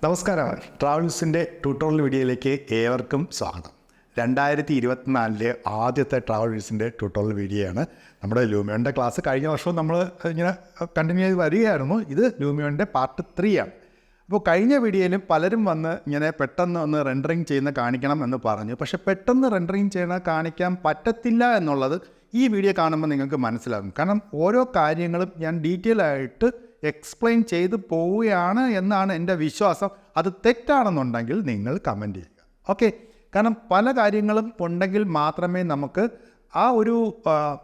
നമസ്കാരം. ട്രാവൽസിൻ്റെ ട്യൂട്ടോറിയൽ വീഡിയോയിലേക്ക് ഏവർക്കും സ്വാഗതം. 2024 ആദ്യത്തെ ട്രാവൽസിൻ്റെ ട്യൂട്ടോറിയൽ വീഡിയോ ആണ്. നമ്മുടെ ലൂമിയോൻ്റെ ക്ലാസ് കഴിഞ്ഞ വർഷവും നമ്മൾ ഇങ്ങനെ കണ്ടിന്യൂ ചെയ്ത് വരികയായിരുന്നു. ഇത് ലൂമിയോൻ്റെ പാർട്ട് 3 ആണ്. അപ്പോൾ കഴിഞ്ഞ വീഡിയോയിലും പലരും വന്ന് ഇങ്ങനെ പെട്ടെന്ന് ഒന്ന് റെൻഡറിങ് ചെയ്യുന്ന കാണിക്കണം എന്ന് പറഞ്ഞു. പക്ഷേ പെട്ടെന്ന് റെൻഡറിങ് ചെയ്യുന്ന കാണിക്കാൻ പറ്റത്തില്ല എന്നുള്ളത് ഈ വീഡിയോ കാണുമ്പോൾ നിങ്ങൾക്ക് മനസ്സിലാകും. കാരണം ഓരോ കാര്യങ്ങളും ഞാൻ ഡീറ്റെയിൽ ആയിട്ട് എക്സ്പ്ലെയിൻ ചെയ്ത് പോവുകയാണ് എന്നാണ് എൻ്റെ വിശ്വാസം. അത് തെറ്റാണെന്നുണ്ടെങ്കിൽ നിങ്ങൾ കമൻറ്റ് ചെയ്യുക. ഓക്കെ, കാരണം പല കാര്യങ്ങളും ഉണ്ടെങ്കിൽ മാത്രമേ നമുക്ക് ആ ഒരു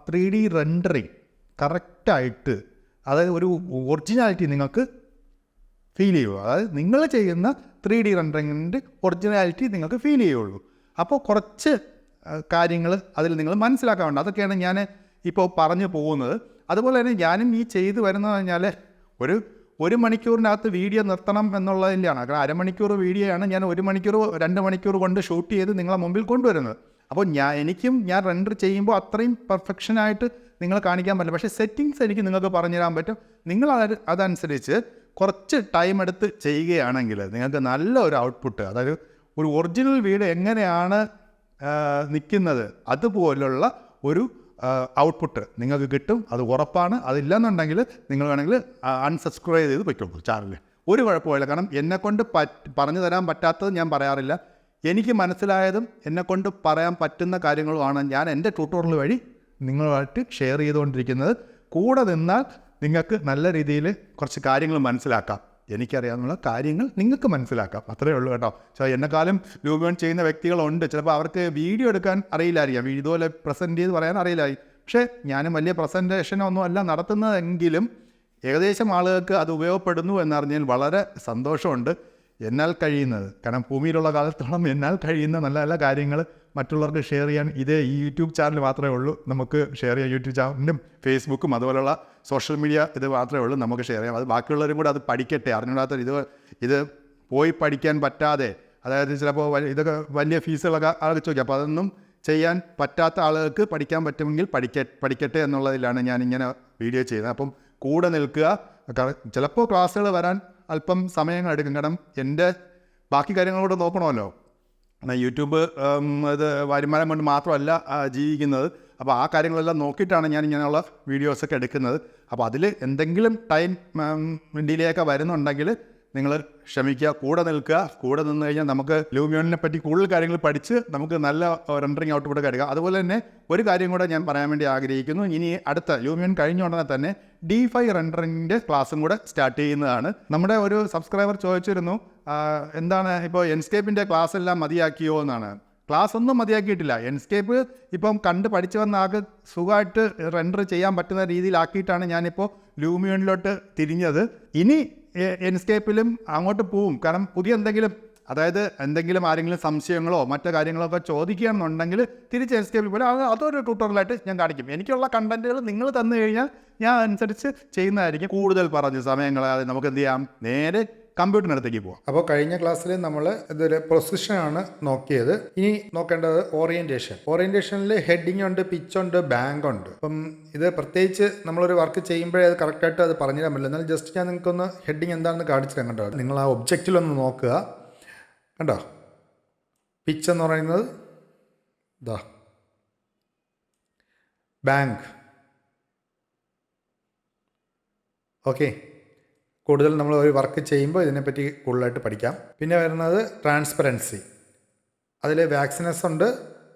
3D റെൻഡറിങ് കറക്റ്റായിട്ട്, അതായത് ഒരു ഒറിജിനാലിറ്റി നിങ്ങൾക്ക് ഫീൽ ചെയ്യുള്ളൂ. അതായത് നിങ്ങൾ ചെയ്യുന്ന 3D റെൻഡറിങ്ങിൻ്റെ ഒറിജിനാലിറ്റി നിങ്ങൾക്ക് ഫീൽ ചെയ്യുള്ളൂ. അപ്പോൾ കുറച്ച് കാര്യങ്ങൾ അതിൽ നിങ്ങൾ മനസ്സിലാക്കാറുണ്ട്. അതൊക്കെയാണ് ഞാൻ ഇപ്പോൾ പറഞ്ഞു പോകുന്നത്. അതുപോലെ തന്നെ ഞാനും ഈ ചെയ്ത് വരുന്നത് പറഞ്ഞാൽ ഒരു മണിക്കൂറിനകത്ത് വീഡിയോ നിർത്തണം എന്നുള്ളതിലാണ്. കാരണം അരമണിക്കൂർ വീഡിയോ ആണ് ഞാൻ 1 മണിക്കൂർ 2 മണിക്കൂർ കൊണ്ട് ഷൂട്ട് ചെയ്ത് നിങ്ങളെ മുമ്പിൽ കൊണ്ടുവരുന്നത്. അപ്പോൾ ഞാൻ റെൻഡർ ചെയ്യുമ്പോൾ അത്രയും പെർഫെക്ഷനായിട്ട് നിങ്ങൾ കാണിക്കാൻ പറ്റില്ല. പക്ഷേ സെറ്റിങ്സ് എനിക്ക് നിങ്ങൾക്ക് പറഞ്ഞുതരാൻ പറ്റും. നിങ്ങൾ അതനുസരിച്ച് കുറച്ച് ടൈം എടുത്ത് ചെയ്യുകയാണെങ്കിൽ നിങ്ങൾക്ക് നല്ല ഒരു ഔട്ട്പുട്ട്, അതായത് ഒരു ഒറിജിനൽ വീഡിയോ എങ്ങനെയാണ് നിൽക്കുന്നത് അതുപോലുള്ള ഒരു ഔട്ട്പുട്ട് നിങ്ങൾക്ക് കിട്ടും. അത് ഉറപ്പാണ്. അതില്ലെന്നുണ്ടെങ്കിൽ നിങ്ങൾ വേണമെങ്കിൽ അൺസബ്സ്ക്രൈബ് ചെയ്ത് പൊയ്ക്കോളൂ ചാനൽ. ഒരു കുഴപ്പമില്ല. കാരണം എന്നെക്കൊണ്ട് പറഞ്ഞു തരാൻ പറ്റാത്തത് ഞാൻ പറയാറില്ല. എനിക്ക് മനസ്സിലായതും എന്നെക്കൊണ്ട് പറയാൻ പറ്റുന്ന കാര്യങ്ങളുമാണ് ഞാൻ എൻ്റെ ട്യൂട്ടോറിയൽ വഴി നിങ്ങളുമായിട്ട് ഷെയർ ചെയ്തുകൊണ്ടിരിക്കുന്നത്. കൂടെ നിന്നാൽ നിങ്ങൾക്ക് നല്ല രീതിയിൽ കുറച്ച് കാര്യങ്ങൾ മനസ്സിലാക്കാം. എനിക്കറിയാവുന്ന കാര്യങ്ങൾ നിങ്ങൾക്ക് മനസ്സിലാക്കാം. അത്രയേ ഉള്ളൂ കേട്ടോ. എന്നെക്കാളും ലൂമിയോൺ ചെയ്യുന്ന വ്യക്തികളുണ്ട്. ചിലപ്പോൾ അവർക്ക് വീഡിയോ എടുക്കാൻ അറിയില്ലായിരിക്കാം, ഇതുപോലെ പ്രസൻറ്റ് ചെയ്ത് പറയാൻ അറിയില്ലായിരിക്കും. പക്ഷേ ഞാനും വലിയ പ്രസൻറ്റേഷനൊന്നും അല്ല നടത്തുന്നതെങ്കിലും ഏകദേശം ആളുകൾക്ക് അത് ഉപയോഗപ്പെടുന്നു എന്നറിഞ്ഞാൽ വളരെ സന്തോഷമുണ്ട്. എന്നാൽ കഴിയുന്നത്, കാരണം ഭൂമിയിലുള്ള കാലത്തോളം എന്നാൽ കഴിയുന്ന നല്ല നല്ല കാര്യങ്ങൾ മറ്റുള്ളവർക്ക് ഷെയർ ചെയ്യാൻ ഈ യൂട്യൂബ് ചാനൽ മാത്രമേ ഉള്ളൂ നമുക്ക് ഷെയർ ചെയ്യാം. യൂട്യൂബ് ചാനലും ഫേസ്ബുക്കും അതുപോലുള്ള സോഷ്യൽ മീഡിയ ഇത് മാത്രമേ ഉള്ളൂ നമുക്ക് ഷെയർ ചെയ്യാം. അത് ബാക്കിയുള്ളവരും കൂടെ അത് പഠിക്കട്ടെ. അറിഞ്ഞൂടാത്ത ഇത് പോയി പഠിക്കാൻ പറ്റാതെ, അതായത് ചിലപ്പോൾ ഇതൊക്കെ വലിയ ഫീസുകളൊക്കെ ആൾക്ക് ചോദിക്കും. അപ്പോൾ അതൊന്നും ചെയ്യാൻ പറ്റാത്ത ആളുകൾക്ക് പഠിക്കാൻ പറ്റുമെങ്കിൽ പഠിക്കട്ടെ എന്നുള്ളതിലാണ് ഞാനിങ്ങനെ വീഡിയോ ചെയ്യുന്നത്. അപ്പം കൂടെ നിൽക്കുക. ചിലപ്പോൾ ക്ലാസ്സുകൾ വരാൻ അല്പം സമയങ്ങൾ എടുക്കും. കാരണം എൻ്റെ ബാക്കി കാര്യങ്ങളോട് നോക്കണമല്ലോ. യൂട്യൂബ് ഇത് വരുമാനം കൊണ്ട് മാത്രമല്ല ജീവിക്കുന്നത്. അപ്പോൾ ആ കാര്യങ്ങളെല്ലാം നോക്കിയിട്ടാണ് ഞാൻ ഇങ്ങനെയുള്ള വീഡിയോസൊക്കെ എടുക്കുന്നത്. അപ്പോൾ അതിൽ എന്തെങ്കിലും ടൈം ഡിലേയൊക്കെ വരുന്നുണ്ടെങ്കിൽ നിങ്ങൾ ക്ഷമിക്കുക, കൂടെ നിൽക്കുക. കൂടെ നിന്ന് കഴിഞ്ഞാൽ നമുക്ക് ലൂമിയോണിനെ പറ്റി കൂടുതൽ കാര്യങ്ങൾ പഠിച്ച് നമുക്ക് നല്ല റെൻഡറിങ് ഔട്ട്പുട്ടൊക്കെ എടുക്കാം. അതുപോലെ തന്നെ ഒരു കാര്യം കൂടെ ഞാൻ പറയാൻ വേണ്ടി ആഗ്രഹിക്കുന്നു. ഇനി അടുത്ത ലൂമിയോൺ കഴിഞ്ഞ ഉടനെ തന്നെ D5 റെൻഡറിങ്ങിൻ്റെ ക്ലാസ്സും കൂടെ സ്റ്റാർട്ട് ചെയ്യുന്നതാണ്. നമ്മുടെ ഒരു സബ്സ്ക്രൈബർ ചോദിച്ചിരുന്നു, എന്താണ് ഇപ്പോൾ എൻസ്കേപ്പിൻ്റെ ക്ലാസ് എല്ലാം മതിയാക്കിയോ എന്നാണ്. ക്ലാസ് ഒന്നും മതിയാക്കിയിട്ടില്ല. എൻസ്കേപ്പ് ഇപ്പം കണ്ട് പഠിച്ചു വന്ന ആൾക്ക് സുഖമായിട്ട് റെൻഡർ ചെയ്യാൻ പറ്റുന്ന രീതിയിലാക്കിയിട്ടാണ് ഞാനിപ്പോൾ ലൂമിയോണിലോട്ട് തിരിഞ്ഞത്. ഇനി എൻസ്കേപ്പിലും അങ്ങോട്ട് പോവും. കാരണം പുതിയ എന്തെങ്കിലും ആരെങ്കിലും സംശയങ്ങളോ മറ്റു കാര്യങ്ങളോ ഒക്കെ ചോദിക്കുകയാണെന്നുണ്ടെങ്കിൽ തിരിച്ച് എൻസ്കേപ്പിൽ പോലെ അതൊരു ട്യൂട്ടോറിയലായിട്ട് ഞാൻ കാണിക്കും. എനിക്കുള്ള കണ്ടൻറ്റുകൾ നിങ്ങൾ തന്നു കഴിഞ്ഞാൽ ഞാൻ അനുസരിച്ച് ചെയ്യുന്നതായിരിക്കും. കൂടുതൽ പറഞ്ഞ് സമയങ്ങളാതെ നമുക്ക് എന്ത് ചെയ്യാം, നേരെ കമ്പ്യൂട്ടറിനടുത്തേക്ക് പോകാം. അപ്പോൾ കഴിഞ്ഞ ക്ലാസ്സിൽ നമ്മൾ ഇതൊരു പൊസിഷനാണ് നോക്കിയത്. ഇനി നോക്കേണ്ടത് ഓറിയൻറ്റേഷനിൽ ഹെഡിങ് ഉണ്ട്, പിച്ചുണ്ട്, ബാങ്ക് ഉണ്ട്. അപ്പം ഇത് പ്രത്യേകിച്ച് നമ്മളൊരു വർക്ക് ചെയ്യുമ്പോഴേ അത് കറക്റ്റായിട്ട് അത് പറഞ്ഞു തരാൻ പറ്റില്ല. എന്നാൽ ജസ്റ്റ് ഞാൻ നിങ്ങൾക്കൊന്ന് ഹെഡിങ് എന്താണെന്ന് കാണിച്ചു തരാം. കണ്ടോ, നിങ്ങൾ ആ ഒബ്ജക്റ്റിലൊന്ന് നോക്കുക. കണ്ടോ, പിച്ച് എന്ന് പറയുന്നത് ഇതാ, ബാങ്ക്. ഓക്കെ, കൂടുതൽ നമ്മൾ ഒരു വർക്ക് ചെയ്യുമ്പോൾ ഇതിനെപ്പറ്റി കൂടുതലായിട്ട് പഠിക്കാം. പിന്നെ വരുന്നത് ട്രാൻസ്പെറൻസി. അതിൽ വാക്സിനസ് ഉണ്ട്,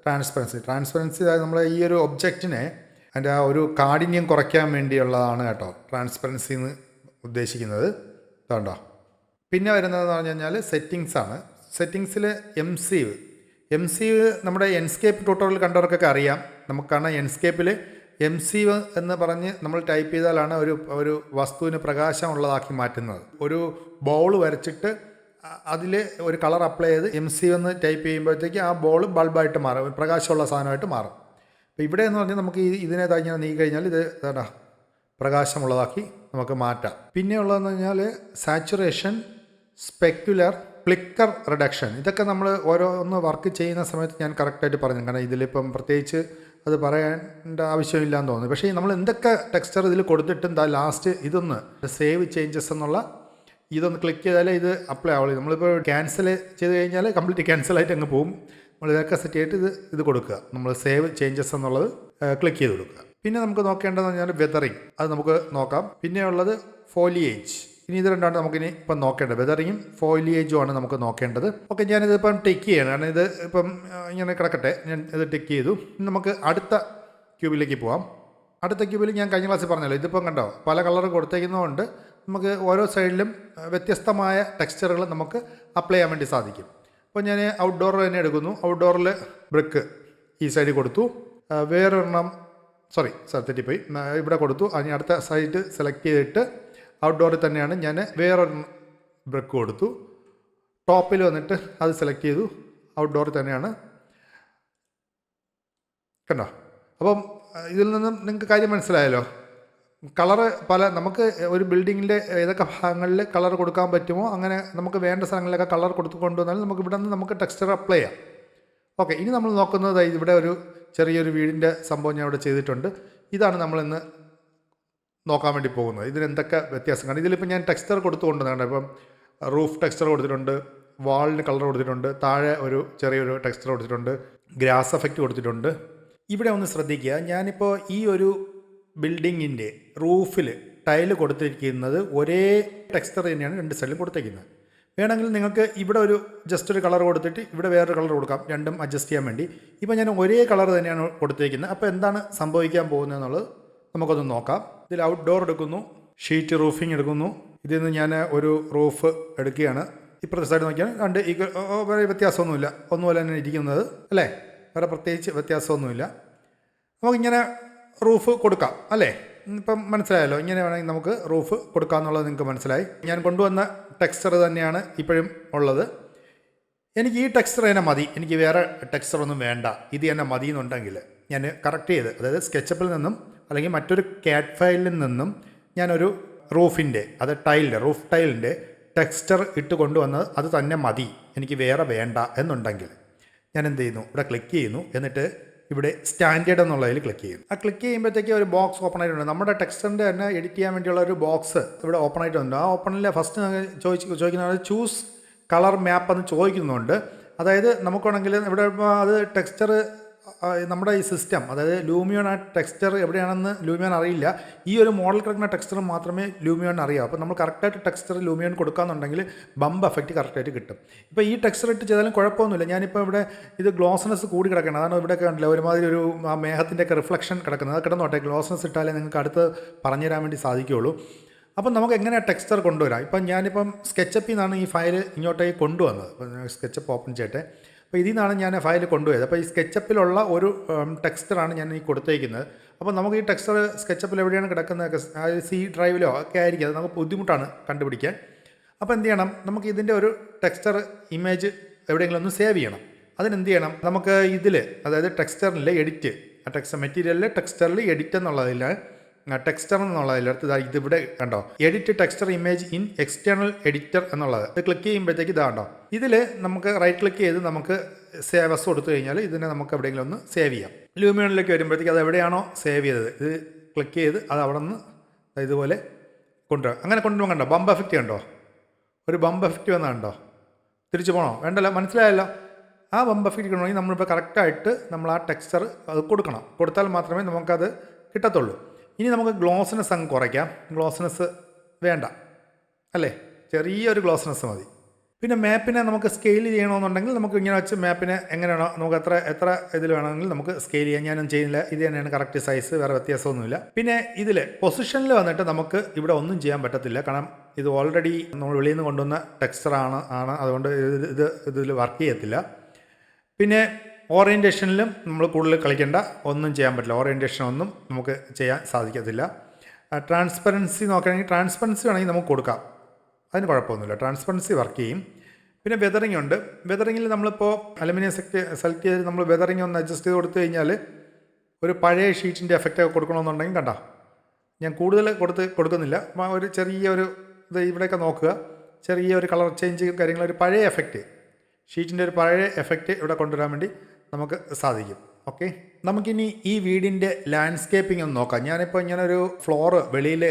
ട്രാൻസ്പെറൻസി അതായത് നമ്മൾ ഈ ഒരു ഒബ്ജക്റ്റിനെ അതിൻ്റെ ആ ഒരു കാഠിന്യം കുറയ്ക്കാൻ വേണ്ടിയുള്ളതാണ് കേട്ടോ ട്രാൻസ്പെറൻസി എന്ന് ഉദ്ദേശിക്കുന്നത്. അതുകൊണ്ടോ. പിന്നെ വരുന്നതെന്ന് പറഞ്ഞു കഴിഞ്ഞാൽ സെറ്റിങ്സാണ്. സെറ്റിങ്സിൽ എംസീവ് നമ്മുടെ എൻസ്കേപ്പ് ട്യൂട്ടോറിയൽ കണ്ടവർക്കൊക്കെ അറിയാം. നമുക്ക് കാരണം എൻസ്കേപ്പിൽ എംസീവ് എന്ന് പറഞ്ഞ് നമ്മൾ ടൈപ്പ് ചെയ്താലാണ് ഒരു വസ്തുവിന് പ്രകാശമുള്ളതാക്കി മാറ്റുന്നത്. ഒരു ബോൾ വരച്ചിട്ട് അതിൽ ഒരു കളർ അപ്ലൈ ചെയ്ത് എംസീവ് എന്ന് ടൈപ്പ് ചെയ്യുമ്പോഴത്തേക്ക് ആ ബോൾ ബൾബായിട്ട് മാറും, പ്രകാശമുള്ള സാധനമായിട്ട് മാറും. അപ്പോൾ ഇവിടെ എന്ന് പറഞ്ഞാൽ നമുക്ക് ഇതിനെ ഇങ്ങനെ നീക്കി കഴിഞ്ഞാൽ ഇത് പ്രകാശമുള്ളതാക്കി നമുക്ക് മാറ്റാം. പിന്നെ ഉള്ളതെന്ന് പറഞ്ഞാൽ സാച്ചുറേഷൻ, സ്പെക്യുലർ, ഫ്ലിക്കർ റിഡക്ഷൻ. ഇതൊക്കെ നമ്മൾ ഓരോന്ന് വർക്ക് ചെയ്യുന്ന സമയത്ത് ഞാൻ കറക്റ്റായിട്ട് പറഞ്ഞു. കാരണം ഇതിലിപ്പം പ്രത്യേകിച്ച് അത് പറയേണ്ട ആവശ്യമില്ലാന്ന് തോന്നുന്നു. പക്ഷേ നമ്മൾ എന്തൊക്കെ ടെക്സ്ചർ ഇതിൽ കൊടുത്തിട്ടും ലാസ്റ്റ് ഇതൊന്ന് സേവ് ചേഞ്ചസ് എന്നുള്ള ഇതൊന്ന് ക്ലിക്ക് ചെയ്താലേ ഇത് അപ്ലൈ ആവുള്ളൂ. നമ്മളിപ്പോൾ ക്യാൻസൽ ചെയ്ത് കഴിഞ്ഞാൽ കംപ്ലീറ്റ് ക്യാൻസലായിട്ട് അങ്ങ് പോകും. നമ്മൾ ഇതൊക്കെ സെറ്റ് ചെയ്തിട്ട് ഇത് കൊടുക്കുക. നമ്മൾ സേവ് ചേഞ്ചസ് എന്നുള്ളത് ക്ലിക്ക് ചെയ്ത് കൊടുക്കുക. പിന്നെ നമുക്ക് നോക്കേണ്ടതെന്ന് പറഞ്ഞാൽ വെതറിങ്, അത് നമുക്ക് നോക്കാം. പിന്നെ ഉള്ളത് ഫോലിയേജ്. ഇനി ഇത് രണ്ടാണ് നമുക്കിനി ഇപ്പം നോക്കേണ്ടത്. വെതറിങ്ങും ഫോലിയേജും ആണ് നമുക്ക് നോക്കേണ്ടത്. ഓക്കെ, ഞാനിത് ഇപ്പം ടിക്ക് ചെയ്യണം. കാരണം ഇത് ഇപ്പം ഇങ്ങനെ കിടക്കട്ടെ. ഞാൻ ഇത് ടിക്ക് ചെയ്തു. നമുക്ക് അടുത്ത ക്യൂബിലേക്ക് പോവാം. അടുത്ത ക്യൂബിൽ ഞാൻ കഴിഞ്ഞ ക്ലാസ്സിൽ പറഞ്ഞല്ലോ, ഇതിപ്പം കണ്ടോ പല കളർ കൊടുത്തേക്കുന്നതുകൊണ്ട് നമുക്ക് ഓരോ സൈഡിലും വ്യത്യസ്തമായ ടെക്സ്ചറുകൾ നമുക്ക് അപ്ലൈ ചെയ്യാൻ വേണ്ടി സാധിക്കും. അപ്പോൾ ഞാൻ ഔട്ട്ഡോർ തന്നെ എടുക്കുന്നു. ഔട്ട്ഡോറിൽ ബ്രിക്ക് ഈ സൈഡിൽ കൊടുത്തു. വേറൊരെണ്ണം തെറ്റിപ്പോയി, ഇവിടെ കൊടുത്തു. അതിന് അടുത്ത സൈഡ് സെലക്ട് ചെയ്തിട്ട് ഔട്ട്ഡോറിൽ തന്നെയാണ് ഞാൻ വേറൊരു ബ്രിക്ക് കൊടുത്തു. ടോപ്പിൽ വന്നിട്ട് അത് സെലക്ട് ചെയ്തു. ഔട്ട്ഡോറിൽ തന്നെയാണ്. കണ്ടോ? അപ്പം ഇതിൽ നിന്നും നിങ്ങൾക്ക് കാര്യം മനസ്സിലായല്ലോ. കളറ് നമുക്ക് ഒരു ബിൽഡിങ്ങിൻ്റെ ഏതൊക്കെ ഭാഗങ്ങളിൽ കളർ കൊടുക്കാൻ പറ്റുമോ അങ്ങനെ നമുക്ക് വേണ്ട സ്ഥലങ്ങളിലൊക്കെ കളർ കൊടുത്തു കൊണ്ടുവന്നാൽ നമുക്ക് ഇവിടെ നിന്ന് നമുക്ക് ടെക്സ്ചർ അപ്ലൈ ചെയ്യാം. ഓക്കെ, ഇനി നമ്മൾ നോക്കുന്നത് ഇവിടെ ഒരു ചെറിയൊരു വീടിൻ്റെ സംഭവം ഞാൻ ഇവിടെ ചെയ്തിട്ടുണ്ട്. ഇതാണ് നമ്മളിന്ന് നോക്കാൻ വേണ്ടി പോകുന്നത്. ഇതിനെന്തൊക്കെ വ്യത്യാസങ്ങൾ. ഇതിലിപ്പോൾ ഞാൻ ടെക്സ്ചർ കൊടുത്തുകൊണ്ടുവന്നാണ്. ഇപ്പം റൂഫ് ടെക്സ്ചർ കൊടുത്തിട്ടുണ്ട്, വാളിന് കളർ കൊടുത്തിട്ടുണ്ട്, താഴെ ഒരു ചെറിയൊരു ടെക്സ്ചർ കൊടുത്തിട്ടുണ്ട്, ഗ്രാസ് എഫക്റ്റ് കൊടുത്തിട്ടുണ്ട്. ഇവിടെ ഒന്ന് ശ്രദ്ധിക്കുക, ഞാനിപ്പോൾ ഈ ഒരു ബിൽഡിങ്ങിൻ്റെ റൂഫിൽ ടൈല് കൊടുത്തിരിക്കുന്നത് ഒരേ ടെക്സ്ചർ തന്നെയാണ് രണ്ട് സൈഡിലും കൊടുത്തിരിക്കുന്നത്. വേണമെങ്കിൽ നിങ്ങൾക്ക് ഇവിടെ ഒരു ജസ്റ്റ് ഒരു കളർ കൊടുത്തിട്ട് ഇവിടെ വേറൊരു കളർ കൊടുക്കാം, രണ്ടും അഡ്ജസ്റ്റ് ചെയ്യാൻ വേണ്ടി. ഇപ്പോൾ ഞാൻ ഒരേ കളർ തന്നെയാണ് കൊടുത്തിരിക്കുന്നത്. അപ്പോൾ എന്താണ് സംഭവിക്കാൻ പോകുന്നത് എന്നുള്ളത് നമുക്കൊന്ന് നോക്കാം. ഇതിൽ ഔട്ട്ഡോർ എടുക്കുന്നു, ഷീറ്റ് റൂഫിംഗ് എടുക്കുന്നു. ഇതിൽ നിന്ന് ഞാൻ ഒരു റൂഫ് എടുക്കുകയാണ്. ഇപ്പുറത്തെ സൈഡ് നോക്കിയാൽ രണ്ട് വേറെ വ്യത്യാസമൊന്നുമില്ല, ഒന്നുപോലെ തന്നെ ഇരിക്കുന്നത് അല്ലേ, വേറെ പ്രത്യേകിച്ച് വ്യത്യാസമൊന്നുമില്ല. നമുക്കിങ്ങനെ റൂഫ് കൊടുക്കാം അല്ലേ. ഇപ്പം മനസ്സിലായല്ലോ, ഇങ്ങനെ വേണമെങ്കിൽ നമുക്ക് റൂഫ് കൊടുക്കാം എന്നുള്ളത് നിങ്ങൾക്ക് മനസ്സിലായി. ഞാൻ കൊണ്ടുവന്ന ടെക്സ്ചർ തന്നെയാണ് ഇപ്പോഴും ഉള്ളത്. എനിക്ക് ഈ ടെക്സ്ചർ തന്നെ മതി, എനിക്ക് വേറെ ടെക്സ്ചറൊന്നും വേണ്ട, ഇത് തന്നെ മതി എന്നുണ്ടെങ്കിൽ ഞാൻ കറക്റ്റ് ചെയ്ത്, അതായത് സ്കെച്ചപ്പിൽ നിന്നും അല്ലെങ്കിൽ മറ്റൊരു ക്യാറ്റ് ഫയലിൽ നിന്നും ഞാനൊരു റൂഫിൻ്റെ, അത് റൂഫ് ടൈലിൻ്റെ ടെക്സ്ചർ ഇട്ട് കൊണ്ടുവന്നത് അത് തന്നെ മതി, എനിക്ക് വേറെ വേണ്ട എന്നുണ്ടെങ്കിൽ ഞാൻ എന്ത് ചെയ്യുന്നു, ഇവിടെ ക്ലിക്ക് ചെയ്യുന്നു. എന്നിട്ട് ഇവിടെ സ്റ്റാൻഡേർഡ് എന്നുള്ളതിൽ ക്ലിക്ക് ചെയ്യും. ആ ക്ലിക്ക് ചെയ്യുമ്പോഴത്തേക്ക് ഒരു ബോക്സ് ഓപ്പൺ ആയിട്ടുണ്ട്. നമ്മുടെ ടെക്സ്റ്റിൻ്റെ തന്നെ എഡിറ്റ് ചെയ്യാൻ വേണ്ടിയുള്ള ഒരു ബോക്സ് ഇവിടെ ഓപ്പൺ ആയിട്ടുണ്ട്. ആ ഓപ്പണിൽ ഫസ്റ്റ് ചോദിക്കുന്നത് ചൂസ് കളർ മാപ്പ് എന്ന് ചോദിക്കുന്നുണ്ട്. അതായത് നമുക്കാണെങ്കിൽ ഇവിടെ അത് ടെക്സ്ചർ നമ്മുടെ ഈ സിസ്റ്റം, അതായത് ലൂമിയോൺ ആ ടെക്സ്ചർ എവിടെയാണെന്ന് ലൂമിയോൺ അറിയില്ല. ഈ ഒരു മോഡൽ കിടക്കുന്ന ടെക്സ്ചർ മാത്രമേ ലൂമിയോൺ അറിയാം. അപ്പോൾ നമ്മൾ കറക്റ്റായിട്ട് ടെക്സ്ചർ ലൂമിയോൺ കൊടുക്കാമെന്നുണ്ടെങ്കിൽ ബമ്പ് എഫക്റ്റ് കറക്റ്റായിട്ട് കിട്ടും. ഇപ്പോൾ ഈ ടെക്സ്ചർ ഇട്ട് ചെയ്താലും കുഴപ്പമൊന്നുമില്ല. ഞാനിപ്പോൾ ഇവിടെ ഇത് ഗ്ലോസ്നെസ് കൂടി കിടക്കണം. അതാണ് ഇവിടെയൊക്കെ കണ്ടില്ല ഒരുമാതിരി ഒരു ആ മേഘത്തിൻ്റെയൊക്കെ റിഫ്ലക്ഷൻ കിടക്കുന്നത്. അത് കിടന്നോട്ടെ, ഗ്ലോസ്നെസ് ഇട്ടാലേ നിങ്ങൾക്ക് അടുത്ത് പറഞ്ഞുതരാൻ വേണ്ടി സാധിക്കുകയുള്ളൂ. അപ്പം നമുക്ക് എങ്ങനെയാണ് ടെക്സ്ചർ കൊണ്ടുവരാം. ഇപ്പം ഞാനിപ്പം സ്കെച്ചപ്പിൽ നിന്നാണ് ഈ ഫയൽ ഇങ്ങോട്ടേക്ക് കൊണ്ടുവന്നത്. അപ്പോൾ സ്കെച്ചപ്പ് ഓപ്പൺ ചെയ്യട്ടെ. അപ്പോൾ ഇതിൽ നിന്നാണ് ഞാൻ ഫയൽ കൊണ്ടുപോയത്. അപ്പോൾ ഈ സ്കെച്ചപ്പിലുള്ള ഒരു ടെക്സ്ചറാണ് ഞാൻ ഈ കൊടുത്തേക്കുന്നത്. അപ്പോൾ നമുക്ക് ഈ ടെക്സ്ചർ സ്കെച്ചപ്പിൽ എവിടെയാണ് കിടക്കുന്നത്, സി ഡ്രൈവിലോ ഒക്കെ ആയിരിക്കും, അത് നമുക്ക് ബുദ്ധിമുട്ടാണ് കണ്ടുപിടിക്കാൻ. അപ്പോൾ എന്ത് ചെയ്യണം, നമുക്ക് ഇതിൻ്റെ ഒരു ടെക്സ്ചർ ഇമേജ് എവിടെയെങ്കിലും ഒന്ന് സേവ് ചെയ്യണം. അതിനെന്ത് ചെയ്യണം, നമുക്ക് ഇതിൽ, അതായത് ടെക്സ്ചറിൽ എഡിറ്റ്, ആ ടെക്സ്ചർ മെറ്റീരിയലിൽ ടെക്സ്ചറിൽ എഡിറ്റ് എന്നുള്ളതിൽ ടെക്സ്ചർ എന്നുള്ളതിലടുത്ത് ഇതിവിടെ കണ്ടോ, edit texture image in external editor എന്നുള്ളത്. ഇത് ക്ലിക്ക് ചെയ്യുമ്പോഴത്തേക്ക് ഇതാണ്ടോ, ഇതിൽ നമുക്ക് റൈറ്റ് ക്ലിക്ക് ചെയ്ത് നമുക്ക് സേവസ് കൊടുത്തു കഴിഞ്ഞാൽ ഇതിനെ നമുക്ക് എവിടെയെങ്കിലും ഒന്ന് സേവ് ചെയ്യാം. ലൂമിയോണിലേക്ക് വരുമ്പോഴത്തേക്ക് അത് എവിടെയാണോ സേവ് ചെയ്തത് ഇത് ക്ലിക്ക് ചെയ്ത് അത് അവിടെ നിന്ന് ഇതുപോലെ കൊണ്ടുവരാം. അങ്ങനെ കൊണ്ടുപോകാൻ കണ്ടോ, ബമ്പ് എഫക്റ്റ് കണ്ടോ, ഒരു ബമ്പ് എഫക്റ്റ് വന്നാണ്ടോ. തിരിച്ചു പോകണോ, വേണ്ടല്ലോ, മനസ്സിലായല്ലോ. ആ ബമ്പ് എഫക്റ്റ് കിട്ടണമെങ്കിൽ നമ്മളിപ്പോൾ കറക്റ്റായിട്ട് നമ്മൾ ആ ടെക്സ്ചർ അത് കൊടുക്കണം. കൊടുത്താൽ മാത്രമേ നമുക്കത് കിട്ടത്തുള്ളൂ. ഇനി നമുക്ക് ഗ്ലോസ്നെസ് അങ്ങ് കുറയ്ക്കാം. ഗ്ലോസ്നെസ് വേണ്ട അല്ലേ, ചെറിയൊരു ഗ്ലോസ്നെസ് മതി. പിന്നെ മാപ്പിനെ നമുക്ക് സ്കെയിൽ ചെയ്യണമെന്നുണ്ടെങ്കിൽ നമുക്ക് ഇങ്ങനെ വെച്ച് മാപ്പിനെ എങ്ങനെയാണോ നമുക്ക് എത്ര ഇതിൽ വേണമെങ്കിൽ നമുക്ക് സ്കെയിൽ ചെയ്യാം. ഞാനും ചെയ്യുന്നില്ല, ഇത് തന്നെയാണ് കറക്റ്റ് സൈസ്, വേറെ വ്യത്യാസമൊന്നുമില്ല. പിന്നെ ഇതിൽ പൊസിഷനിൽ വന്നിട്ട് നമുക്ക് ഇവിടെ ഒന്നും ചെയ്യാൻ പറ്റത്തില്ല. കാരണം ഇത് ഓൾറെഡി നമ്മൾ വെളിയിൽ നിന്ന് കൊണ്ടുവന്ന ടെക്സ്ചറാണ് അതുകൊണ്ട് ഇതിൽ വർക്ക് ചെയ്യത്തില്ല. പിന്നെ ഓറിയൻറ്റേഷനിലും നമ്മൾ കൂടുതൽ കളിക്കേണ്ട, ഒന്നും ചെയ്യാൻ പറ്റില്ല. ഓറിയൻറ്റേഷൻ ഒന്നും നമുക്ക് ചെയ്യാൻ സാധിക്കത്തില്ല. ട്രാൻസ്പെറൻസി നോക്കുകയാണെങ്കിൽ ട്രാൻസ്പെറൻസി വേണമെങ്കിൽ നമുക്ക് കൊടുക്കാം, അതിന് കുഴപ്പമൊന്നുമില്ല, ട്രാൻസ്പെറൻസി വർക്ക് ചെയ്യും. പിന്നെ വെതറിംഗ് ഉണ്ട്. വെതറിങ്ങിൽ നമ്മളിപ്പോൾ അലുമിനിയം സെലക്ട് ചെയ്ത് നമ്മൾ വെതറിങ് ഒന്ന് അഡ്ജസ്റ്റ് ചെയ്ത് കൊടുത്തു കഴിഞ്ഞാൽ ഒരു പഴയ ഷീറ്റിൻ്റെ എഫക്റ്റൊക്കെ കൊടുക്കണമെന്നുണ്ടെങ്കിൽ കണ്ടോ, ഞാൻ കൂടുതൽ കൊടുക്കുന്നില്ല. ഒരു ചെറിയൊരു ഇത് ഇവിടെയൊക്കെ നോക്കുക, ചെറിയൊരു കളർ ചേഞ്ച് കാര്യങ്ങൾ, ഒരു പഴയ എഫക്റ്റ്, ഷീറ്റിൻ്റെ ഒരു പഴയ എഫക്റ്റ് ഇവിടെ കൊണ്ടുവരാൻ വേണ്ടി നമുക്ക് സാധിക്കും. ഓക്കെ, നമുക്കിനി ഈ വീടിൻ്റെ ലാൻഡ്സ്കേപ്പിംഗ് ഒന്ന് നോക്കാം. ഞാനിപ്പോൾ ഇങ്ങനെ ഒരു ഫ്ലോറ് വെളിയിൽ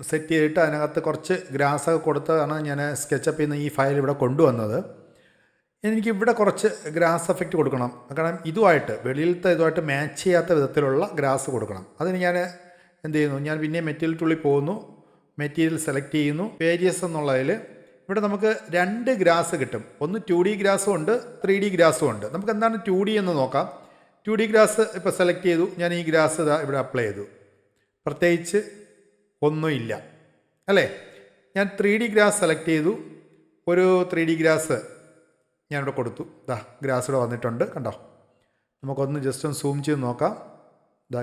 സെറ്റ് ചെയ്തിട്ട് അതിനകത്ത് കുറച്ച് ഗ്രാസൊക്കെ കൊടുത്താണ് ഞാൻ സ്കെച്ചപ്പ് ചെയ്യുന്ന ഈ ഫയൽ ഇവിടെ കൊണ്ടുവന്നത്. എനിക്ക് ഇവിടെ കുറച്ച് ഗ്രാസ് എഫക്റ്റ് കൊടുക്കണം. കാരണം ഇതുമായിട്ട് വെളിയിലത്തെ ഇതുമായിട്ട് മാച്ച് ചെയ്യാത്ത വിധത്തിലുള്ള ഗ്രാസ് കൊടുക്കണം. അതിന് ഞാൻ എന്ത് ചെയ്യുന്നു, ഞാൻ പിന്നെ മെറ്റീരിയൽ ടൂളിൽ പോകുന്നു, മെറ്റീരിയൽ സെലക്ട് ചെയ്യുന്നു, വേരിയസ് എന്നുള്ളതിൽ ഇവിടെ നമുക്ക് 2 ഗ്രാസ് കിട്ടും. ഒന്ന് 2D ഗ്രാസും ഉണ്ട്, 3D ഗ്രാസും ഉണ്ട്. നമുക്ക് എന്താണ് 2D എന്ന് നോക്കാം. 2D ഗ്രാസ് ഇപ്പോൾ സെലക്ട് ചെയ്തു. ഞാൻ ഈ ഗ്രാസ് ഇതാ ഇവിടെ അപ്ലൈ ചെയ്തു. പ്രത്യേകിച്ച് ഒന്നുമില്ല അല്ലേ. ഞാൻ 3D ഗ്രാസ് സെലക്ട് ചെയ്തു. ഒരു 3D ഗ്രാസ് ഞാനിവിടെ കൊടുത്തു. ഗ്രാസ് ഇവിടെ വന്നിട്ടുണ്ട്, കണ്ടോ. നമുക്കൊന്ന് ജസ്റ്റ് ഒന്ന് സൂം ചെയ്ത് നോക്കാം.